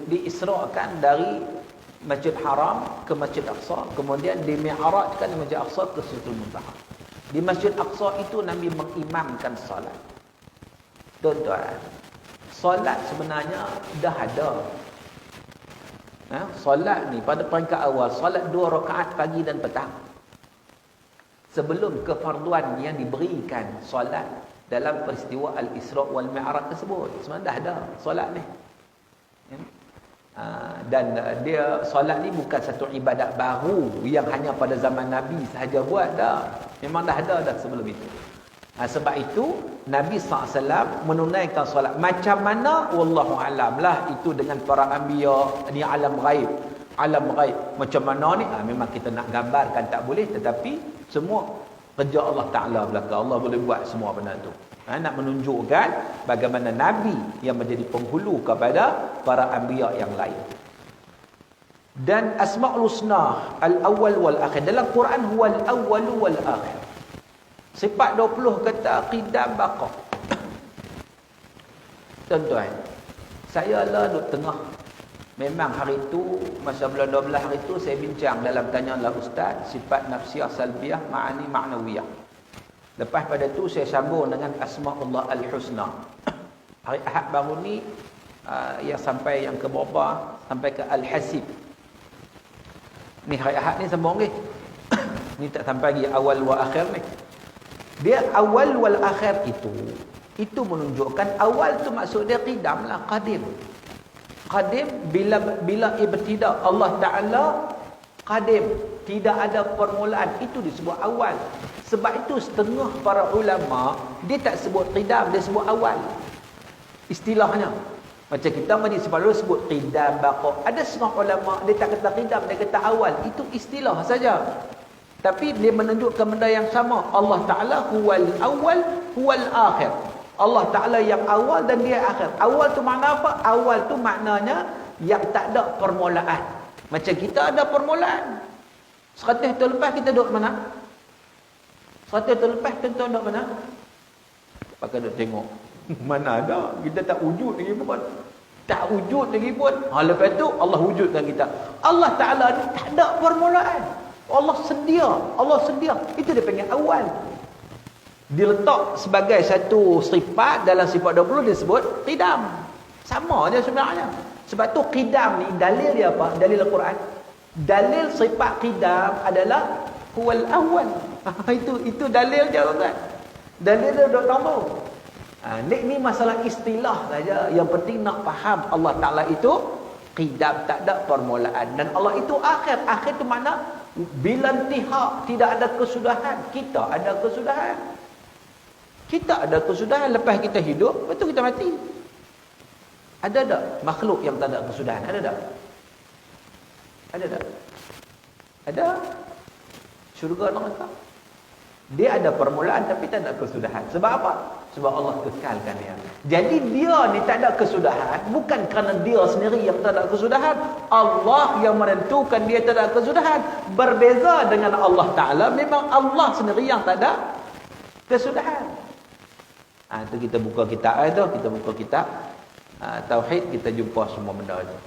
diisra'kan dari Masjid Haram ke Masjid Aqsa, kemudian di Mi'rajkan Masjid Aqsa ke Sidratul Muntaha. Di Masjid Aqsa itu Nabi mengimamkan salat. Tuan-tuan, salat sebenarnya dah ada. Salat ni pada peringkat awal, salat 2 rakaat pagi dan petang. Sebelum kefarduan yang diberikan salat dalam peristiwa Al-Isra' wal Mi'raj tersebut, sebenarnya dah ada salat ni. Dan dia solat ni bukan satu ibadat baru yang hanya pada zaman Nabi sahaja buat, dah. Memang dah ada dah sebelum itu. Sebab itu Nabi SAW menunaikan solat macam mana wallahu alam lah, itu dengan para anbiya. Ni alam ghaib. Alam ghaib macam mana ni memang kita nak gambarkan tak boleh, tetapi semua kerja Allah Ta'ala belaka. Allah boleh buat semua benda tu. Nak menunjukkan bagaimana Nabi yang menjadi penghulu kepada para anbiya yang lain. Dan Asma'ul Husna al-awwal wal akhir dalam Quran, huwal awwal wal akhir. Sifat 20 kata qidam baqa. Tuan-tuan, saya lah duduk tengah. Memang hari tu, masa bulan 12 hari tu, saya bincang dalam Tanyalah Ustaz, sifat nafsiyah salbiyah, ma'ani ma'nawiyah. Lepas pada tu saya sambung dengan Asma'ullah Al-Husna. Hari Ahad baru ni, yang sampai yang ke bawah, sampai ke Al-Hasib. Ni hari Ahad ni sambung ni. Ni tak sampai lagi awal wa akhir ni. Dia awal wal akhir itu menunjukkan awal tu maksud dia qidam lah, qadim. Qadim bila ibtida Allah Ta'ala qadim, tidak ada permulaan, itu disebut awal. Sebab itu setengah para ulama dia tak sebut qidam, dia sebut awal. Istilahnya macam kita mesti sebut qidam baqa. Ada setengah ulama dia tak kata qidam, dia kata awal. Itu istilah saja. Tapi dia menunjukkan benda yang sama. Allah Ta'ala huwal awal huwal akhir. Allah Ta'ala yang awal dan dia akhir. Awal tu makna apa? Awal tu maknanya yang tak ada permulaan. Macam kita ada permulaan. 100 tahun lepas kita duduk mana? 100 tahun lepas tuan-tuan duduk mana? Pakai duduk tengok. Mana ada? Kita tak wujud lagi pun. Tak wujud lagi pun. Lepas tu Allah wujudkan kita. Allah Ta'ala ni tak ada permulaan. Allah sedia. Itu dia panggil awal. Diletak sebagai satu sifat dalam sifat 20 disebut qidam. Sama je sebenarnya. Sebab tu qidam ni dalil dia apa? Dalil Al-Quran. Dalil sifat qidam adalah huwal awal. Itu dalil je tuan. Dalil dia duk tambah. Ni masalah istilah saja. Yang penting nak faham Allah Ta'ala itu qidam, tak ada permulaan. Dan Allah itu akhir. Akhir tu makna bila intihak, tidak ada kesudahan. Kita ada kesudahan. Kita ada kesudahan. Lepas kita hidup, lepas tu kita mati. Ada tak makhluk yang tak ada kesudahan? Ada tak? Ada tak? Ada. Syurga neraka. Dia ada permulaan tapi tak ada kesudahan. Sebab apa? Sebab Allah kekalkan dia. Jadi dia ni tak ada kesudahan bukan kerana dia sendiri yang tak ada kesudahan. Allah yang menentukan dia tak ada kesudahan. Berbeza dengan Allah Ta'ala, memang Allah sendiri yang tak ada kesudahan. Itu kita buka kitab tu, kita buka kitab Tauhid, kita jumpa semua benda tu.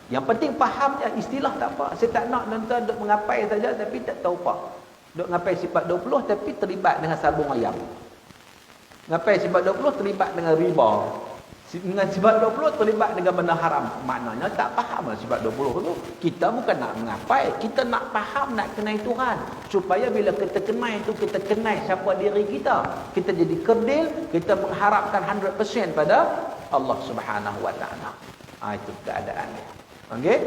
Yang penting faham je, istilah tak apa. Saya tak nak nonton duk mengapai saja tapi tak tahu apa. Duk ngapai sifat 20 tapi terlibat dengan sabung ayam. Ngapai sifat 20 terlibat dengan riba. Dengan sifat 20 terlibat dengan benda haram. Maknanya tak faham lah sifat 20 tu. Kita bukan nak mengapai, kita nak faham, nak kenal Tuhan. Supaya bila kita kenal itu, kita kenal siapa diri kita. Kita jadi kerdil, kita mengharapkan 100% pada Allah Subhanahu Wa Taala. Itu keadaannya. Okey?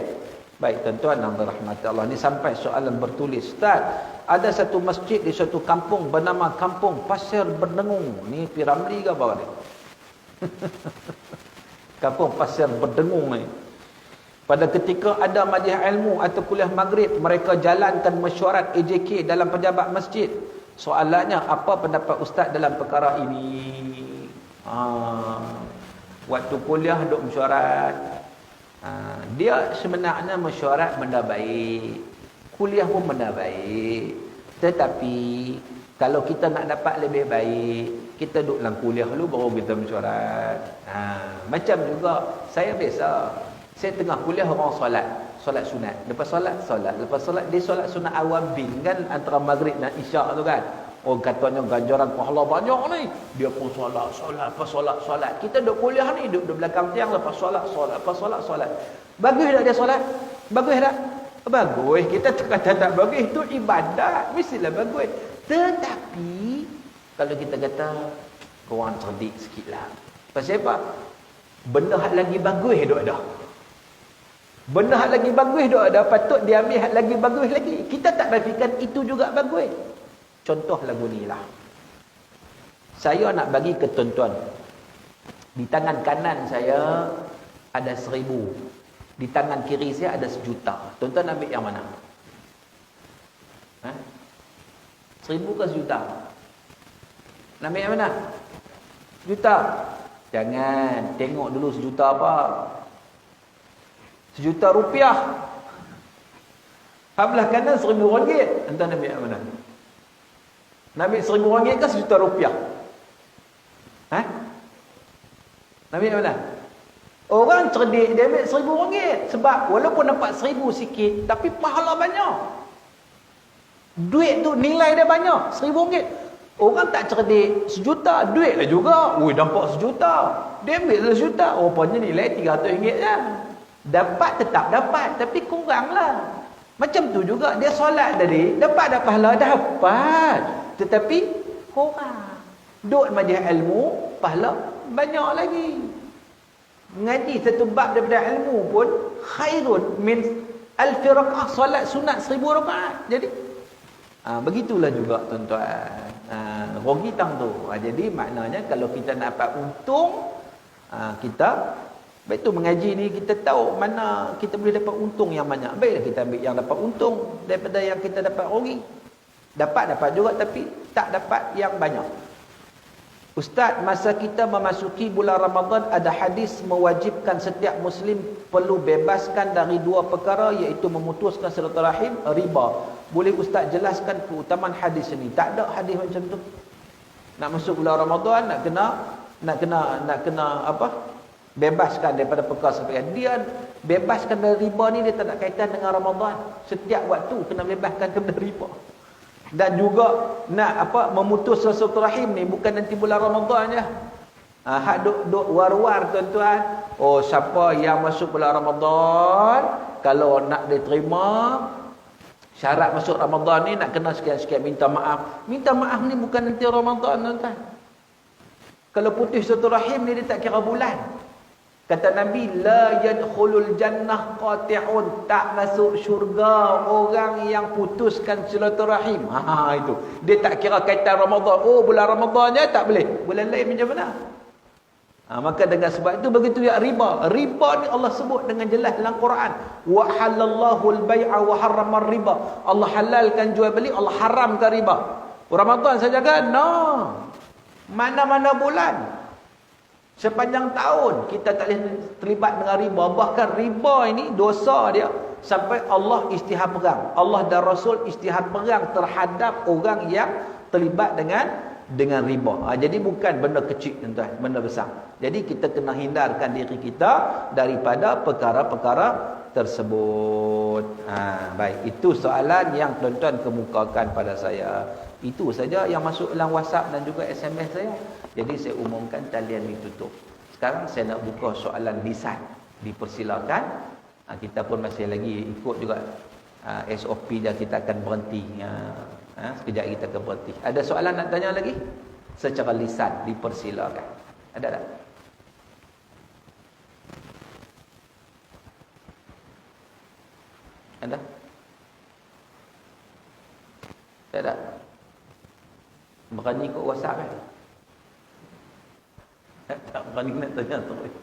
Baik tuan-tuan yang dirahmati Allah, ni sampai soalan bertulis. Ustaz, ada satu masjid di suatu kampung bernama Kampung Pasir Berdengung. Ni Piramli ke apa ni? Kampung Pasir Berdengung ni. Pada ketika ada majlis ilmu atau kuliah maghrib, mereka jalankan mesyuarat AJK dalam pejabat masjid. Soalannya, apa pendapat ustaz dalam perkara ini? Waktu kuliah duk mesyuarat, dia sebenarnya mesyuarat benda baik, kuliah pun benda baik. Tetapi kalau kita nak dapat lebih baik, kita duduk dalam kuliah dulu baru kita mesyuarat. Macam juga saya biasa, saya tengah kuliah orang solat sunat. Lepas solat, dia solat sunat awabin kan, antara maghrib dan isyak tu kan. Oh katanya ganjaran pahala banyak ni. Dia pun solat. Kita duduk kuliah ni, duduk belakang tiang, lepas solat. Bagus tak dia solat? Bagus tak? Bagus. Kita kata tak bagus, itu ibadat. Mestilah bagus. Tetapi kalau kita kata korang cerdik sikit lah. Pasal apa? Benda hak lagi bagus duk ada. Benda hak lagi bagus duk ada, patut diambil hak lagi bagus lagi. Kita tak berfikir itu juga bagus. Contoh lagu ni lah. Saya nak bagi ke tuan-tuan. Di tangan kanan saya ada 1,000. Di tangan kiri saya ada 1,000,000. Tuan-tuan ambil yang mana? 1,000 ke 1,000,000? Nak ambil yang mana? 1,000,000. Jangan. Tengok dulu 1,000,000 apa. 1,000,000 rupiah. Sebelah kanan RM1,000. Entah nak ambil yang mana? Nak ambil RM1,000 ke 1,000,000 rupiah? Nak ambil yang mana? Orang cerdik dia ambil RM1,000. Sebab walaupun dapat 1,000 sikit, tapi pahala banyak. Duit tu nilai dia banyak. RM1,000. Orang tak cerdik, 1,000,000 duit lah juga. Ui, nampak 1,000,000. Dia ambil 1,000,000. Rupanya nilai RM300 je. Dapat tetap dapat, tapi kurang lah. Macam tu juga dia solat tadi, dapat pahala, dapat. Tetapi kurang. Duduk majlis ilmu, pahala banyak lagi. Mengaji satu bab daripada ilmu pun khairun min alfi rakaah, solat sunat 1,000 rakaat. Jadi begitulah juga tuan-tuan. Rugi tang tu. Jadi maknanya kalau kita nak dapat untung, kita baik tu mengaji ni kita tahu mana kita boleh dapat untung yang banyak. Baiklah kita ambil yang dapat untung daripada yang kita dapat rugi. Dapat juga tapi tak dapat yang banyak. Ustaz, masa kita memasuki bulan Ramadan, ada hadis mewajibkan setiap Muslim perlu bebaskan dari 2 perkara, iaitu memutuskan silaturahim, riba. Boleh Ustaz jelaskan keutamaan hadis ini? Tak ada hadis macam tu. Nak masuk bulan Ramadan, nak kena apa? Bebaskan daripada perkara seperti dia bebaskan dari riba ni, dia tak ada kaitan dengan Ramadan. Setiap waktu kena bebaskan daripada riba. Dan juga nak memutus silaturahim ni bukan nanti bulan Ramadan je. Hak duk war-war tuan-tuan. Oh, siapa yang masuk bulan Ramadan, kalau nak diterima syarat masuk Ramadan ni nak kena sekian-sekian minta maaf. Minta maaf ni bukan nanti Ramadan tuan-tuan. Kalau putus silaturahim ni dia tak kira bulan. Kata Nabi, la yadkhulul jannah qati'un, tak masuk syurga orang yang putuskan silaturahim. Itu. Dia tak kira kaitan Ramadan. Oh, bulan Ramadan je tak boleh. Bulan lain macam mana? Maka dengan sebab itu begitu ya riba. Riba ni Allah sebut dengan jelas dalam Quran. Wa halallahu al-bai'a wa harrama riba. Allah halalkan jual beli, Allah haramkan riba. Ramadan saja kan? No. Mana-mana bulan. Sepanjang tahun kita tak boleh terlibat dengan riba. Bahkan riba ini dosa dia sampai Allah istihad perang. Allah dan Rasul istihad perang terhadap orang yang terlibat dengan riba. Jadi bukan benda kecil tuan-tuan, benda besar. Jadi kita kena hindarkan diri kita daripada perkara-perkara tersebut. Baik, itu soalan yang tuan-tuan kemukakan pada saya. Itu saja yang masuk dalam WhatsApp dan juga SMS saya. Jadi saya umumkan talian ditutup. Sekarang saya nak buka soalan lisan. Dipersilakan. Kita pun masih lagi ikut juga SOP dia, kita akan berhenti. Sekejap kita akan berhenti. Ada soalan nak tanya lagi? Secara lisan dipersilakan. Ada tak? Ada? Tak ada? Berani ikut WhatsApp kan? Tak berani nak tanya terus.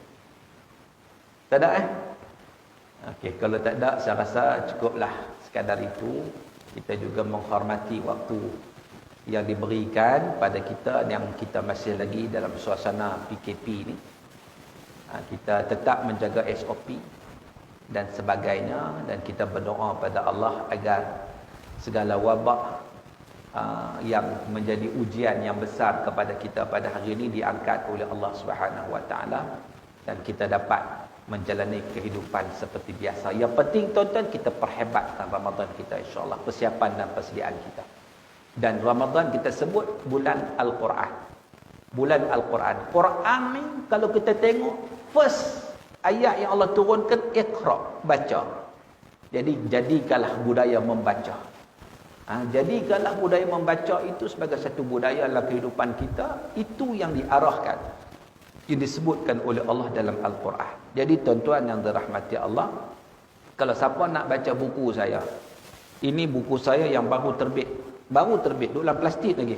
Tak ada Okey, kalau tak ada, saya rasa cukuplah sekadar itu. Kita juga menghormati waktu yang diberikan pada kita yang kita masih lagi dalam suasana PKP ni. Kita tetap menjaga SOP dan sebagainya, dan kita berdoa pada Allah agar segala wabak yang menjadi ujian yang besar kepada kita pada hari ini diangkat oleh Allah Subhanahu Wa Taala, dan kita dapat menjalani kehidupan seperti biasa. Yang penting tuan-tuan, kita perhebatkan Ramadan kita, insya-Allah, persiapan dan persediaan kita. Dan Ramadan kita sebut bulan Al-Quran. Bulan Al-Quran. Quran ni kalau kita tengok first ayat yang Allah turunkan, Iqra, baca. Jadi jadikanlah budaya membaca. Jadikanlah budaya membaca itu sebagai satu budaya dalam kehidupan kita. Itu yang diarahkan, yang disebutkan oleh Allah dalam Al-Quran. Jadi tuan-tuan yang dirahmati Allah, kalau siapa nak baca buku saya, ini buku saya yang baru terbit duduk dalam plastik lagi,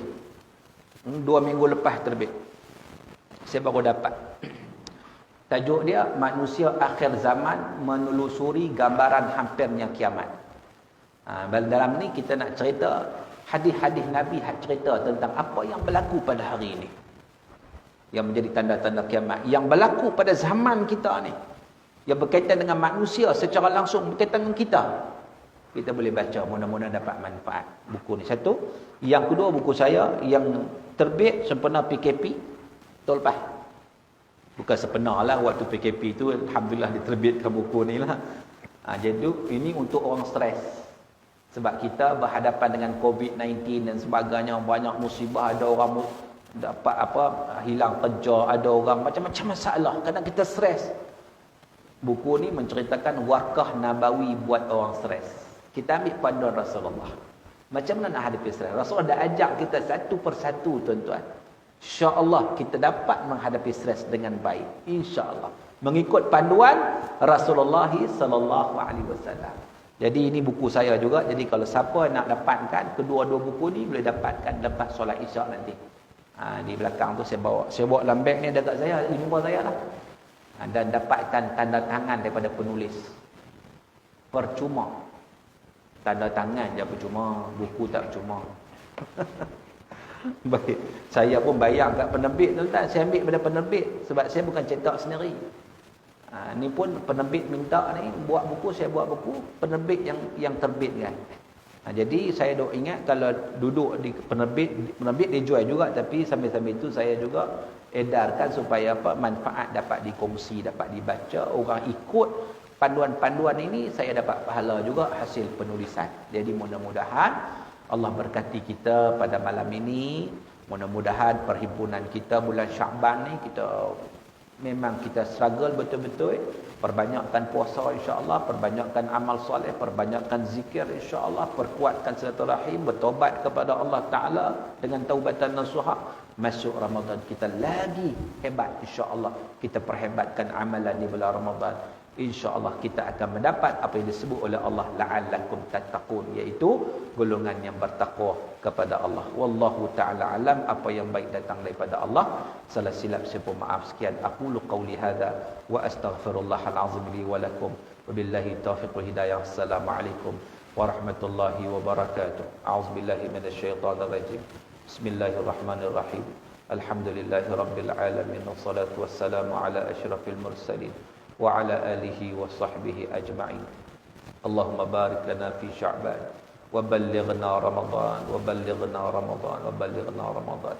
2 minggu lepas terbit, saya baru dapat. Tajuk dia Manusia Akhir Zaman Menelusuri Gambaran Hampirnya Kiamat. Dalam ni kita nak cerita hadis-hadis Nabi, cerita tentang apa yang berlaku pada hari ini, yang menjadi tanda-tanda kiamat, yang berlaku pada zaman kita ni, yang berkaitan dengan manusia secara langsung, berkaitan dengan kita. Kita boleh baca, mudah-mudahan dapat manfaat buku ni. Satu. Yang kedua, buku saya yang terbit sempena PKP tahun lepas. Bukan sempena lah, waktu PKP tu alhamdulillah diterbitkan buku ni lah. Jadi ini untuk orang stres. Sebab kita berhadapan dengan COVID-19 dan sebagainya, banyak musibah, ada orang dapat hilang kerja, ada orang macam-macam masalah, kadang kita stres. Buku ni menceritakan warkah nabawi buat orang stres. Kita ambil panduan Rasulullah, macam mana nak hadapi stres. Rasulullah dah ajak kita satu persatu, tuan-tuan. InsyaAllah kita dapat menghadapi stres dengan baik, insyaAllah, mengikut panduan Rasulullah SAW. Jadi ini buku saya juga. Jadi kalau siapa nak dapatkan kedua-dua buku ni, boleh dapatkan lepas solat Isyak nanti. Di belakang tu saya bawa dalam beg ni dekat saya, jumpa saya lah. Dan dapatkan tanda tangan daripada penulis. Percuma. Tanda tangan je percuma, buku tak percuma. Baik, saya pun bayar kat penerbit tu tak, saya ambil daripada penerbit sebab saya bukan cetak sendiri. Ni pun penerbit minta ni buat buku, saya buat buku, penerbit yang terbitkan. Jadi saya duk ingat, kalau duduk di penerbit dia jual juga, tapi sambil-sambil itu saya juga edarkan supaya manfaat dapat dikongsi, dapat dibaca, orang ikut panduan-panduan ini, saya dapat pahala juga hasil penulisan. Jadi mudah-mudahan Allah berkati kita pada malam ini. Mudah-mudahan perhimpunan kita bulan Sya'ban ni, memang kita struggle betul-betul. Perbanyakkan puasa insya-Allah, perbanyakkan amal soleh, perbanyakkan zikir insya-Allah, perkuatkan silaturahim, bertobat kepada Allah Taala dengan taubatan nasuha. Masuk Ramadan kita lagi hebat insya-Allah. Kita perhebatkan amalan di bulan Ramadan. InsyaAllah kita akan mendapat apa yang disebut oleh Allah, la'allakum tattaqun, iaitu golongan yang bertakwa kepada Allah. Wallahu ta'ala alam. Apa yang baik datang daripada Allah, salah silap saya pun maaf. Sekian aqulu qawli hadha wa astaghfirullahal azim li wa lakum, wabillahi taufiq wal hidayah. Assalamualaikum warahmatullahi wabarakatuh. A'udzubillahi minasyaitonir rajim. Bismillahirrahmanirrahim. Alhamdulillahi rabbil alamin, wassalatu wassalamu ala asyrafil mursalin wa ala alihi wa sahbihi ajma'in. Allahumma barik lana fi Sya'ban wa ballighna Ramadan wa ballighna Ramadan wa ballighna Ramadan.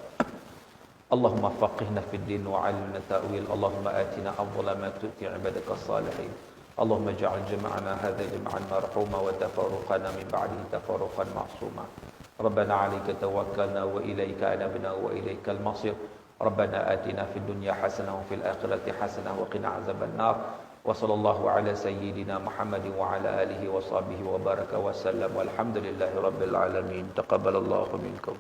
Allahumma faqihna fid din wa 'allimna ta'wil. Allahumma atina afdala ma tu'ti 'ibadaka as-salihin. Allahumma ij'al jam'ana hadha jam'an marhuma wa tafarruqana min ba'dihi tafarruqan ma'suma. Rabbana 'alaika tawakkalna wa ilaika anabna wa ilaikal masir. Rabbana atina fid dunya hasanah wa fil akhirati hasanah wa qina azabannar. Wa sallallahu ala sayyidina Muhammadin wa ala alihi wa sahbihi wa baraka wa sallam. Walhamdulillahi rabbil alamin. Taqabbalallahu minkum.